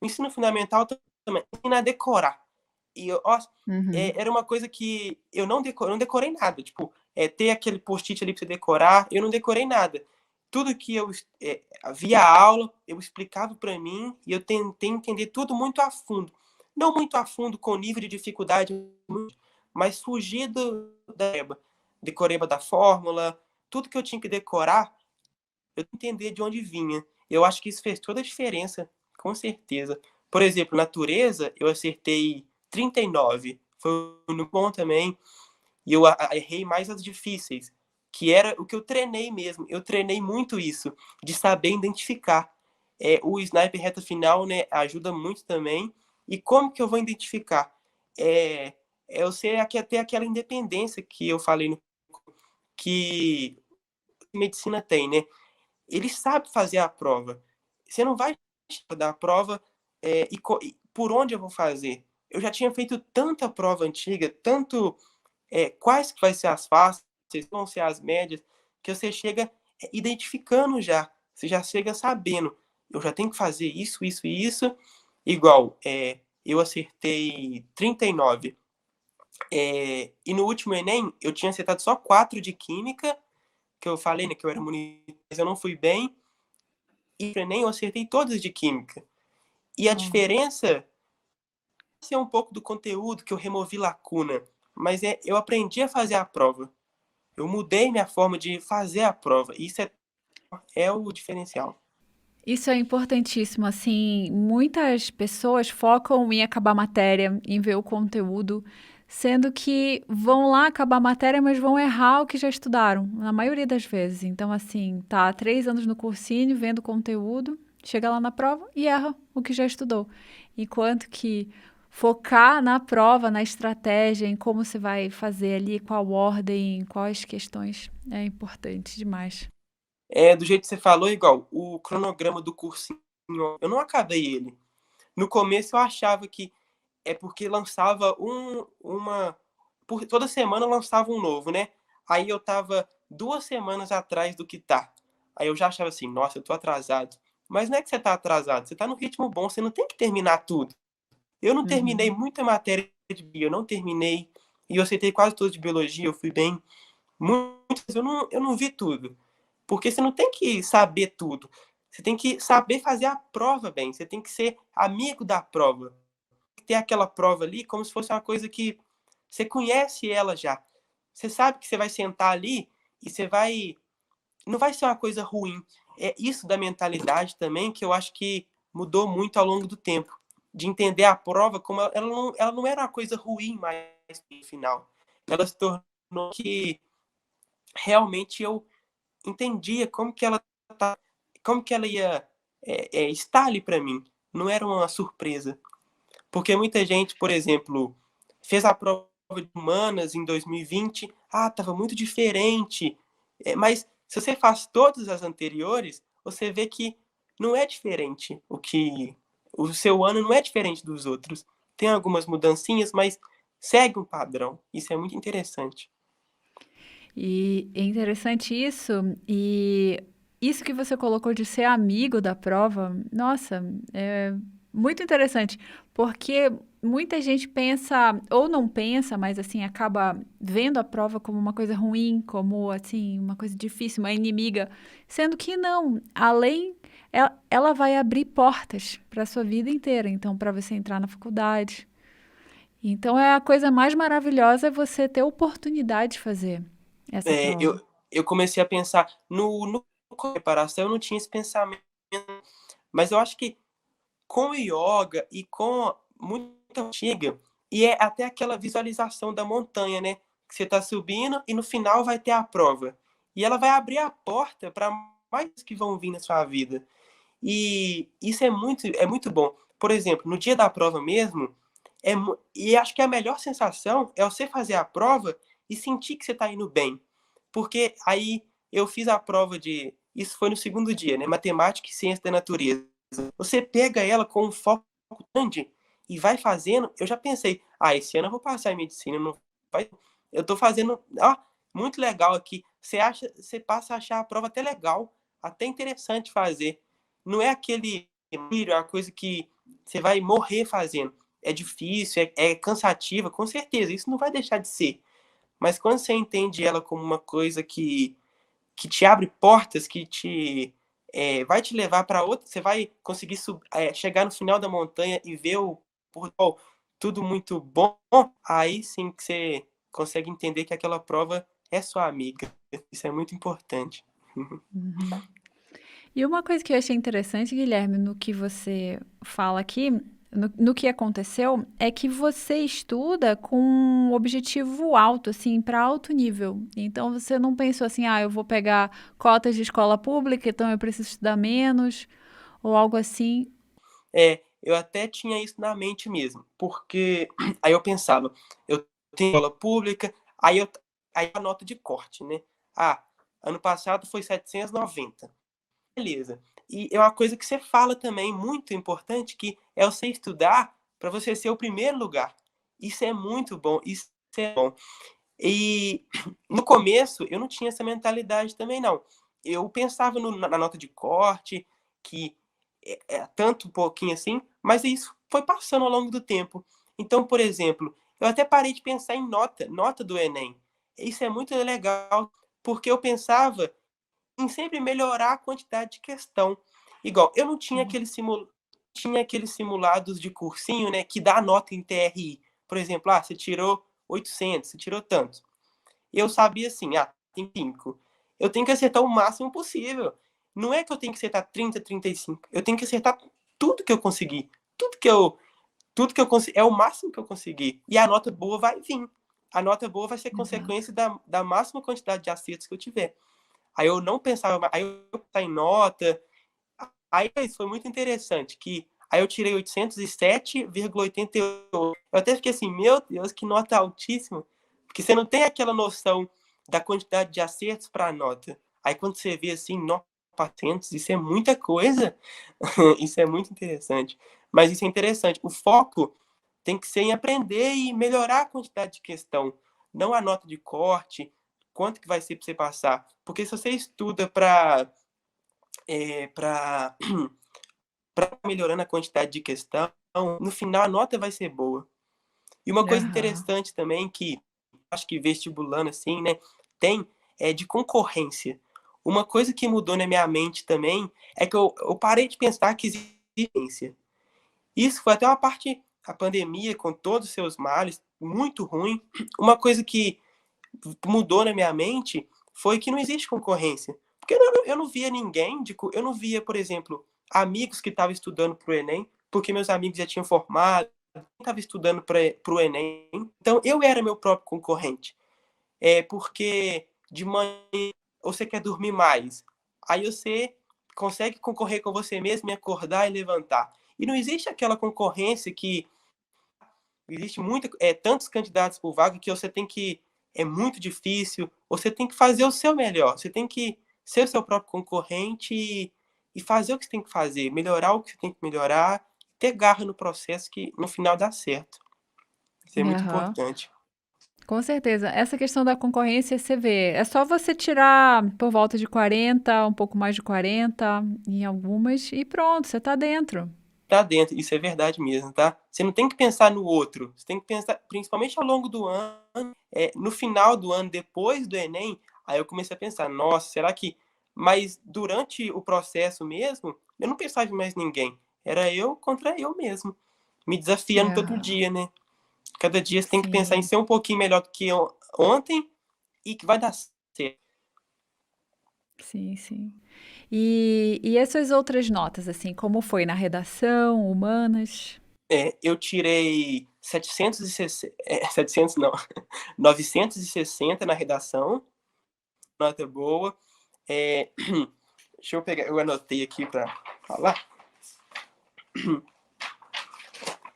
no ensino fundamental também, ensina a decorar. E Uhum. era uma coisa que eu não decorei nada. Tipo, ter aquele post-it ali para você decorar, eu não decorei nada. Tudo que eu via a aula, eu explicava para mim e eu tentei entender tudo muito a fundo. Não muito a fundo com nível de dificuldade, mas fugir da decoreba da fórmula, tudo que eu tinha que decorar, eu entender de onde vinha. Eu acho que isso fez toda a diferença, com certeza. Por exemplo, natureza, eu acertei 39. Foi muito bom também. E eu errei mais as difíceis, que era o que eu treinei mesmo. Eu treinei muito isso, de saber identificar. O sniper reta final, né, ajuda muito também. E como que eu vou identificar? Eu sei ter aquela independência que eu falei que medicina tem, né? Ele sabe fazer a prova. Você não vai dar a prova e por onde eu vou fazer? Eu já tinha feito tanta prova antiga, tanto quais que vai ser as fáceis, vão ser as médias, que você chega identificando já. Você já chega sabendo. Eu já tenho que fazer isso, isso e isso. Igual, eu acertei 39. E no último Enem, eu tinha acertado só 4 de Química, que eu falei, né, que eu era monitor, mas eu não fui bem. E no Enem eu acertei todas de Química. E a Oh. diferença é um pouco do conteúdo, que eu removi lacuna, mas eu aprendi a fazer a prova. Eu mudei minha forma de fazer a prova. Isso é o diferencial. Isso é importantíssimo, assim, muitas pessoas focam em acabar a matéria, em ver o conteúdo, sendo que vão lá acabar a matéria, mas vão errar o que já estudaram, na maioria das vezes. Então, assim, tá há 3 anos no cursinho, vendo o conteúdo, chega lá na prova e erra o que já estudou. Enquanto que focar na prova, na estratégia, em como você vai fazer ali, qual ordem, quais questões, é importante demais. Do jeito que você falou, igual, o cronograma do cursinho, eu não acabei ele. No começo eu achava que é porque lançava toda semana lançava um novo, né? Aí eu tava 2 semanas atrás do que tá. Aí eu já achava assim, nossa, eu tô atrasado. Mas não é que você tá atrasado, você tá no ritmo bom, você não tem que terminar tudo. Eu não terminei Uhum. muita matéria de bio, eu não terminei. E eu aceitei quase todas de biologia, eu fui bem. Muitas eu não vi tudo. Porque você não tem que saber tudo. Você tem que saber fazer a prova bem. Você tem que ser amigo da prova. Ter aquela prova ali como se fosse uma coisa que você conhece ela já. Você sabe que você vai sentar ali e você vai. Não vai ser uma coisa ruim. É isso da mentalidade também que eu acho que mudou muito ao longo do tempo. De entender a prova como ela não era uma coisa ruim mais no final. Ela se tornou que realmente eu entendia como que ela ia estar ali para mim. Não era uma surpresa. Porque muita gente, por exemplo, fez a prova de humanas em 2020, estava muito diferente. Mas se você faz todas as anteriores, você vê que não é diferente. O seu ano não é diferente dos outros. Tem algumas mudancinhas, mas segue um padrão. Isso é muito interessante. E é interessante isso, e isso que você colocou de ser amigo da prova, nossa, é muito interessante, porque muita gente pensa, ou não pensa, mas assim, acaba vendo a prova como uma coisa ruim, como assim, uma coisa difícil, uma inimiga, sendo que não, além, ela vai abrir portas para a sua vida inteira, então, para você entrar na faculdade. Então, é a coisa mais maravilhosa é você ter oportunidade de fazer essa É, prova. eu comecei a pensar no com preparação, eu não tinha esse pensamento. Mas eu acho que com o yoga e com muita antiga, e é até aquela visualização da montanha, né? Que você está subindo e no final vai ter a prova. E ela vai abrir a porta para mais que vão vir na sua vida. E isso é muito bom. Por exemplo, no dia da prova mesmo, e acho que a melhor sensação é você fazer a prova e sentir que você está indo bem. Porque aí eu fiz a prova de. Isso foi no segundo dia, né? Matemática e ciência da natureza. Você pega ela com um foco grande e vai fazendo. Eu já pensei, esse ano eu vou passar em medicina. Não vai... Eu tô fazendo. Muito legal aqui. Você passa a achar a prova até legal, até interessante fazer. Não é aquele a coisa que você vai morrer fazendo. É difícil, é cansativa, com certeza. Isso não vai deixar de ser. Mas quando você entende ela como uma coisa que te abre portas, que vai te levar para outra, você vai conseguir chegar no final da montanha e ver o pôr tudo muito bom, aí sim que você consegue entender que aquela prova é sua amiga. Isso é muito importante. Uhum. E uma coisa que eu achei interessante, Guilherme, no que você fala aqui, no que aconteceu, é que você estuda com um objetivo alto, assim, para alto nível. Então você não pensou assim, eu vou pegar cotas de escola pública, então eu preciso estudar menos, ou algo assim. Eu até tinha isso na mente mesmo, porque aí eu pensava, eu tenho escola pública, aí a nota de corte, né? Ano passado foi 790. Beleza. E é uma coisa que você fala também, muito importante, que é você estudar para você ser o primeiro lugar. Isso é muito bom, isso é bom. E no começo eu não tinha essa mentalidade também, não. Eu pensava na nota de corte, que é tanto um pouquinho assim, mas isso foi passando ao longo do tempo. Então, por exemplo, eu até parei de pensar em nota do Enem. Isso é muito legal, porque eu pensava em sempre melhorar a quantidade de questão. Igual, eu não tinha tinha aqueles simulados de cursinho, né, que dá nota em TRI. Por exemplo, você tirou 800, você tirou tanto. Eu sabia assim, tem 5. Eu tenho que acertar o máximo possível. Não é que eu tenho que acertar 30, 35. Eu tenho que acertar tudo que eu conseguir. Tudo que eu consegui, é o máximo que eu conseguir. E a nota boa vai vir. A nota boa vai ser Exato. consequência da máxima quantidade de acertos que eu tiver. Aí eu não pensava, aí eu pensava em nota. Aí isso foi muito interessante, que aí eu tirei 807,88. Eu até fiquei assim, meu Deus, que nota altíssima. Porque você não tem aquela noção da quantidade de acertos para a nota. Aí quando você vê assim, 900, isso é muita coisa. Isso é muito interessante. Mas isso é interessante. O foco tem que ser em aprender e melhorar a quantidade de questão, não a nota de corte, quanto que vai ser para você passar. Porque se você estuda para melhorando a quantidade de questão, no final a nota vai ser boa. E uma coisa Aham. interessante também que acho que vestibulando assim, né, tem é de concorrência. Uma coisa que mudou na minha mente também é que eu parei de pensar que existência. Isso foi até uma parte a pandemia com todos os seus males, muito ruim. Uma coisa que mudou na minha mente foi que não existe concorrência. Porque eu não via ninguém, eu não via, por exemplo, amigos que estavam estudando para o Enem, porque meus amigos já tinham formado, estava estudando para o Enem. Então, eu era meu próprio concorrente. Porque de manhã você quer dormir mais. Aí você consegue concorrer com você mesmo e acordar e levantar. E não existe aquela concorrência que existe tantos candidatos por vaga que você tem que é muito difícil, você tem que fazer o seu melhor, você tem que ser o seu próprio concorrente e fazer o que você tem que fazer, melhorar o que você tem que melhorar, ter garra no processo que no final dá certo. Isso é muito Aham. importante. Com certeza. Essa questão da concorrência, você vê, é só você tirar por volta de 40, um pouco mais de 40 em algumas e pronto, você tá dentro. Tá dentro, isso é verdade mesmo, tá? Você não tem que pensar no outro, você tem que pensar, principalmente ao longo do ano, no final do ano, depois do Enem, aí eu comecei a pensar, nossa, será que. Mas durante o processo mesmo, eu não pensava em mais ninguém. Era eu contra eu mesmo, me desafiando todo Aham. dia, né? Cada dia você tem que pensar em Sim. ser um pouquinho melhor do que ontem e que vai dar certo. Sim, sim. E essas outras notas, assim, como foi na redação, humanas? Eu tirei 760, 700 não, 960 na redação, nota boa. Deixa eu pegar, eu anotei aqui para falar,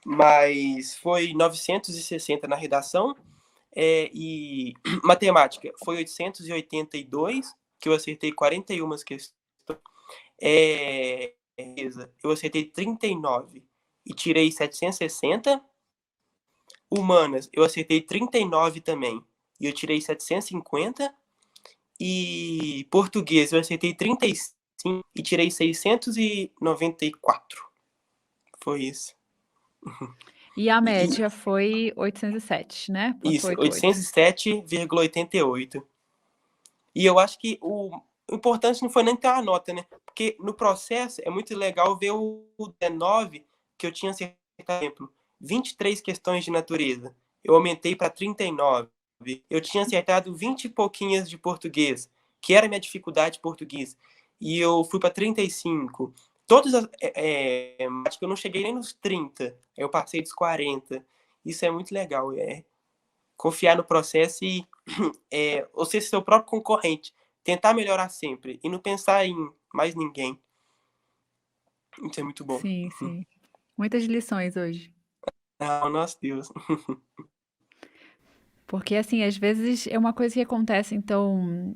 mas foi 960 na redação, e matemática foi 882, que eu acertei 41 questões. Eu acertei 39 e tirei 760. Humanas, eu acertei 39 também e eu tirei 750. E português, eu acertei 35 e tirei 694. Foi isso. E a E, média foi 807, né? Ponto isso, 88. 807,88. E eu acho que o importante não foi nem ter uma nota, né? Porque no processo é muito legal ver o 19, que eu tinha acertado, por exemplo, 23 questões de natureza. Eu aumentei para 39. Eu tinha acertado 20 e pouquinhas de português, que era a minha dificuldade de português. E eu fui para 35. Todas as. Acho que eu não cheguei nem nos 30. Eu passei dos 40. Isso é muito legal. Confiar no processo e ou ser seu próprio concorrente, tentar melhorar sempre e não pensar em mais ninguém. Isso é muito bom. Sim, sim. Muitas lições hoje. Ah, nosso Deus. Porque, assim, às vezes é uma coisa que acontece, então,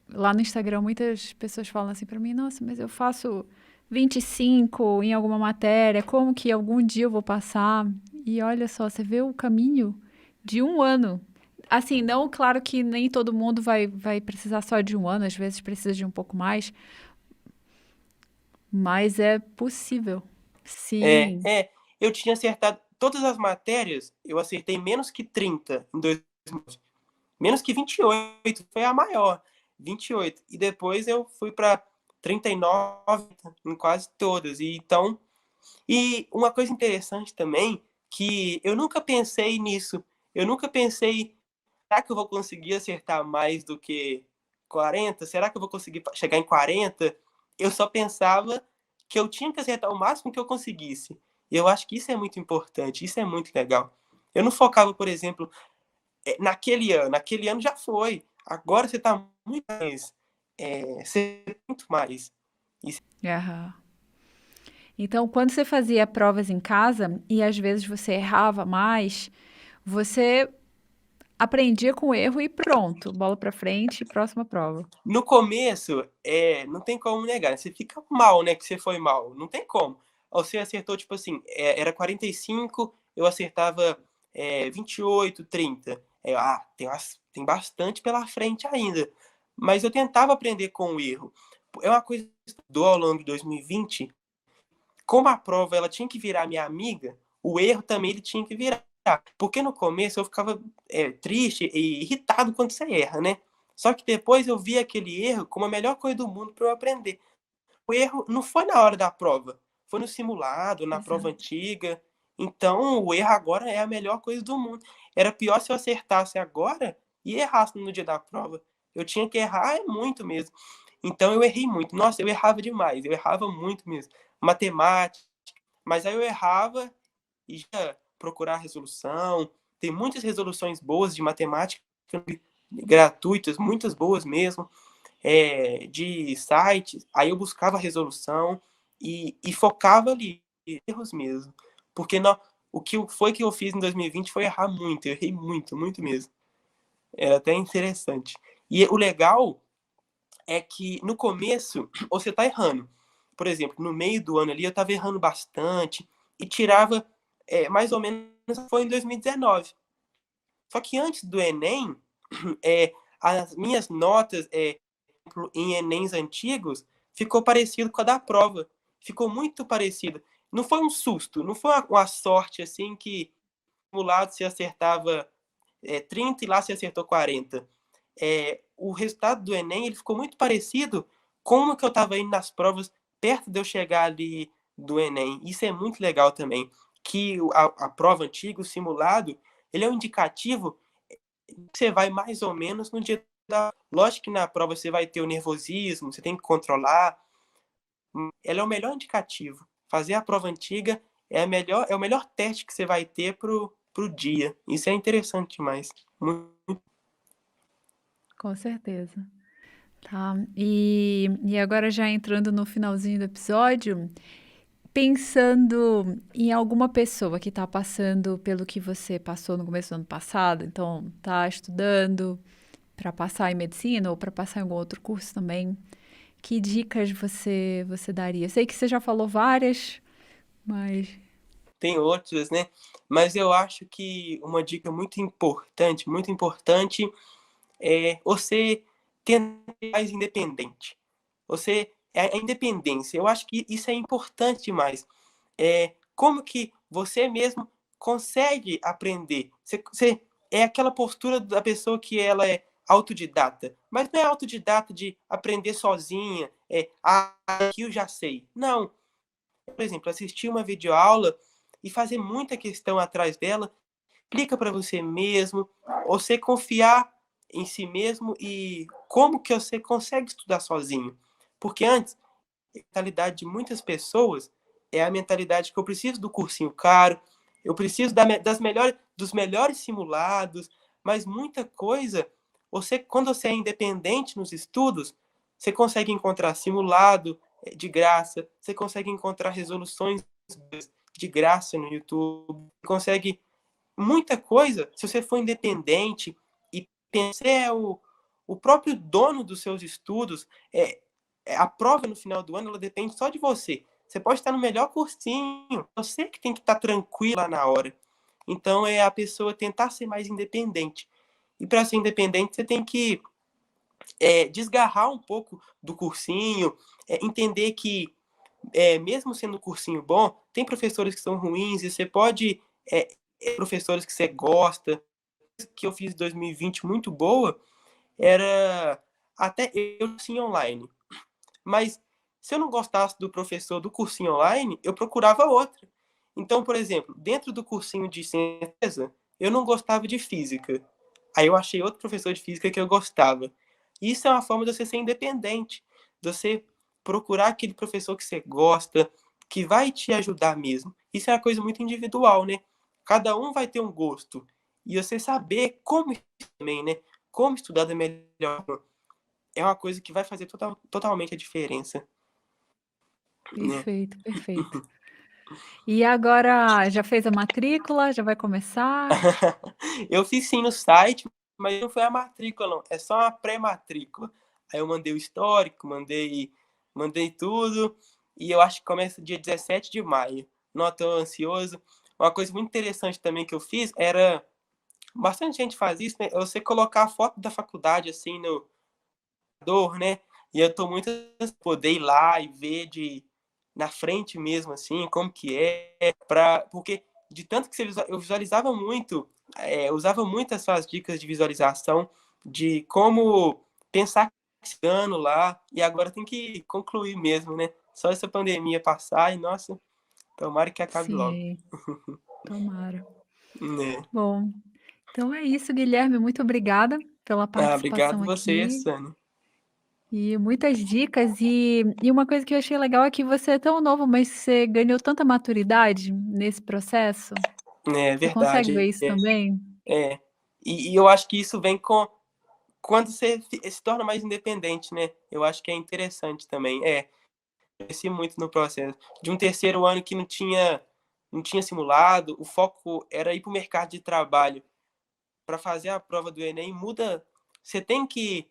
lá no Instagram muitas pessoas falam assim pra mim, nossa, mas eu faço 25 em alguma matéria, como que algum dia eu vou passar? E olha só, você vê o caminho de um ano. Assim, não, claro que nem todo mundo vai precisar só de um ano, às vezes precisa de um pouco mais, mas é possível. É, Sim. é, eu tinha acertado todas as matérias, eu acertei menos que 30 em 2019. Menos que 28, foi a maior, 28. E depois eu fui para 39 em quase todas. E uma coisa interessante também, que eu nunca pensei nisso. Eu nunca pensei, será que eu vou conseguir acertar mais do que 40? Será que eu vou conseguir chegar em 40? Eu só pensava que eu tinha que acertar o máximo que eu conseguisse. E eu acho que isso é muito importante, isso é muito legal. Eu não focava, por exemplo, naquele ano já foi. Agora você está muito mais, você muito mais. Isso, Aham. Então, quando você fazia provas em casa e às vezes você errava mais, você aprendia com o erro e pronto, bola para frente, próxima prova. no começo, não tem como negar, você fica mal, né, que você foi mal, não tem como. Você acertou, tipo assim, era 45, eu acertava 28, 30. Tem bastante pela frente ainda. Mas eu tentava aprender com o erro. É uma coisa que eu estudou ao longo de 2020, como a prova ela tinha que virar minha amiga, o erro também ele tinha que virar. Porque no começo eu ficava triste e irritado quando você erra, né? Só que depois eu vi aquele erro como a melhor coisa do mundo para eu aprender. O erro não foi na hora da prova, foi no simulado, na prova Exato. antiga. Então o erro agora é a melhor coisa do mundo. Era pior se eu acertasse agora e errasse no dia da prova. Eu tinha que errar muito mesmo. Então eu errei muito. Nossa, eu errava demais, eu errava muito mesmo. Matemática, mas aí eu errava e já procurar a resolução. Tem muitas resoluções boas de matemática gratuitas, muitas boas mesmo, de sites. Aí eu buscava a resolução e focava ali, erros mesmo. Porque o que foi que eu fiz em 2020 foi errar muito, eu errei muito, muito mesmo. Era até interessante. E o legal é que no começo você está errando. Por exemplo, no meio do ano ali eu estava errando bastante e tirava mais ou menos foi em 2019. Só que antes do Enem, as minhas notas em Enems antigos ficou parecido com a da prova. Ficou muito parecido. Não foi um susto, não foi uma sorte assim que no lado você acertava 30 e lá você acertou 40. O resultado do Enem ele ficou muito parecido com o que eu estava indo nas provas perto de eu chegar ali do Enem. Isso é muito legal também, que a prova antiga, o simulado, ele é um indicativo que você vai mais ou menos no dia Lógico que na prova você vai ter o nervosismo, você tem que controlar. Ela é o melhor indicativo. Fazer a prova antiga é o melhor teste que você vai ter pro dia. Isso é interessante demais. Muito. Com certeza. Tá. E agora já entrando no finalzinho do episódio, pensando em alguma pessoa que está passando pelo que você passou no começo do ano passado, então está estudando para passar em medicina ou para passar em algum outro curso também, que dicas você daria? Eu sei que você já falou várias, mas Tem outras, né? Mas eu acho que uma dica muito importante, é você tentar ser mais independente. A independência, eu acho que isso é importante demais. Como que você mesmo consegue aprender? É aquela postura da pessoa que ela é autodidata, mas não é autodidata de aprender sozinha, aqui eu já sei. Não. Por exemplo, assistir uma videoaula e fazer muita questão atrás dela, explica para você mesmo, você confiar em si mesmo e como que você consegue estudar sozinho. Porque antes, a mentalidade de muitas pessoas é a mentalidade que eu preciso do cursinho caro, eu preciso dos melhores simulados, mas muita coisa, quando você é independente nos estudos, você consegue encontrar simulado de graça, você consegue encontrar resoluções de graça no YouTube, consegue muita coisa, se você for independente e pensar o próprio dono dos seus estudos, a prova no final do ano, ela depende só de você. Você pode estar no melhor cursinho, você que tem que estar tranquilo lá na hora. Então, é a pessoa tentar ser mais independente. E para ser independente, você tem que desgarrar um pouco do cursinho, entender que, mesmo sendo um cursinho bom, tem professores que são ruins, e você pode professores que você gosta. Que eu fiz em 2020 muito boa era até eu sim online. Mas se eu não gostasse do professor do cursinho online, eu procurava outro. Então, por exemplo, dentro do cursinho de ciência, eu não gostava de física. Aí eu achei outro professor de física que eu gostava. Isso é uma forma de você ser independente, de você procurar aquele professor que você gosta, que vai te ajudar mesmo. Isso é uma coisa muito individual, né? Cada um vai ter um gosto. E você saber como também, né? Como estudar da melhor forma, é uma coisa que vai fazer totalmente a diferença, né? perfeito, perfeito. E agora já fez a matrícula? Já vai começar? Eu fiz sim no site, mas não foi a matrícula, não. É só a pré-matrícula. Aí eu mandei o histórico, mandei tudo. E eu acho que começa dia 17 de maio. Não estou ansioso. Uma coisa muito interessante também que eu fiz era. Bastante gente faz isso, né? É você colocar a foto da faculdade assim no computador, né? E eu tô muito poder ir lá e ver na frente mesmo, assim, como que porque de tanto que eu visualizava muito, usava muito as suas dicas de visualização, de como pensar esse ano lá, e agora tem que concluir mesmo, né? Só essa pandemia passar e, nossa, tomara que acabe logo. Sim, tomara. Né? Bom, então é isso, Guilherme. Muito obrigada pela Ah, obrigado participação você, aqui Sani. e muitas dicas. E uma coisa que eu achei legal é que você é tão novo, mas você ganhou tanta maturidade nesse processo. É Você consegue ver verdade. isso também? É. E eu acho que isso vem quando você se torna mais independente, né? Eu acho que é interessante também. Cresci muito no processo. De um terceiro ano que não tinha simulado, o foco era ir para o mercado de trabalho. Para fazer a prova do Enem, muda. Você tem que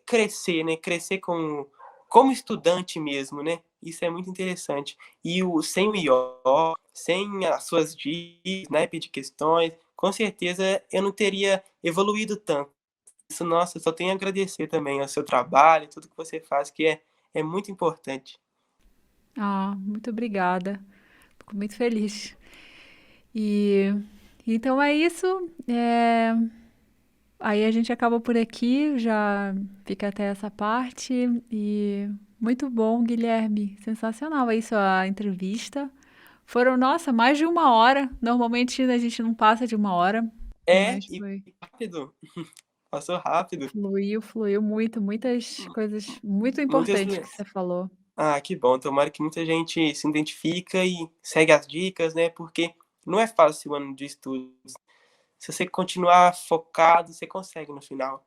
crescer, né? Crescer como estudante mesmo, né? Isso é muito interessante. E sem o IO, sem as suas dicas, naipe de questões, com certeza eu não teria evoluído tanto. Isso, nossa, eu só tenho a agradecer também ao seu trabalho, tudo que você faz, que é muito importante. Ah, muito obrigada. Fico muito feliz. E então é isso. Aí a gente acaba por aqui, já fica até essa parte. E muito bom, Guilherme. Sensacional aí sua entrevista. Foram, nossa, mais de uma hora. Normalmente a gente não passa de uma hora, mas E foi. rápido. Passou rápido. Fluiu, fluiu muito, muitas coisas muito Muitas importantes que vezes. você falou. Ah, que bom. Tomara que muita gente se identifica e segue as dicas, né? Porque não é fácil o ano de estudos. Se você continuar focado, você consegue no final.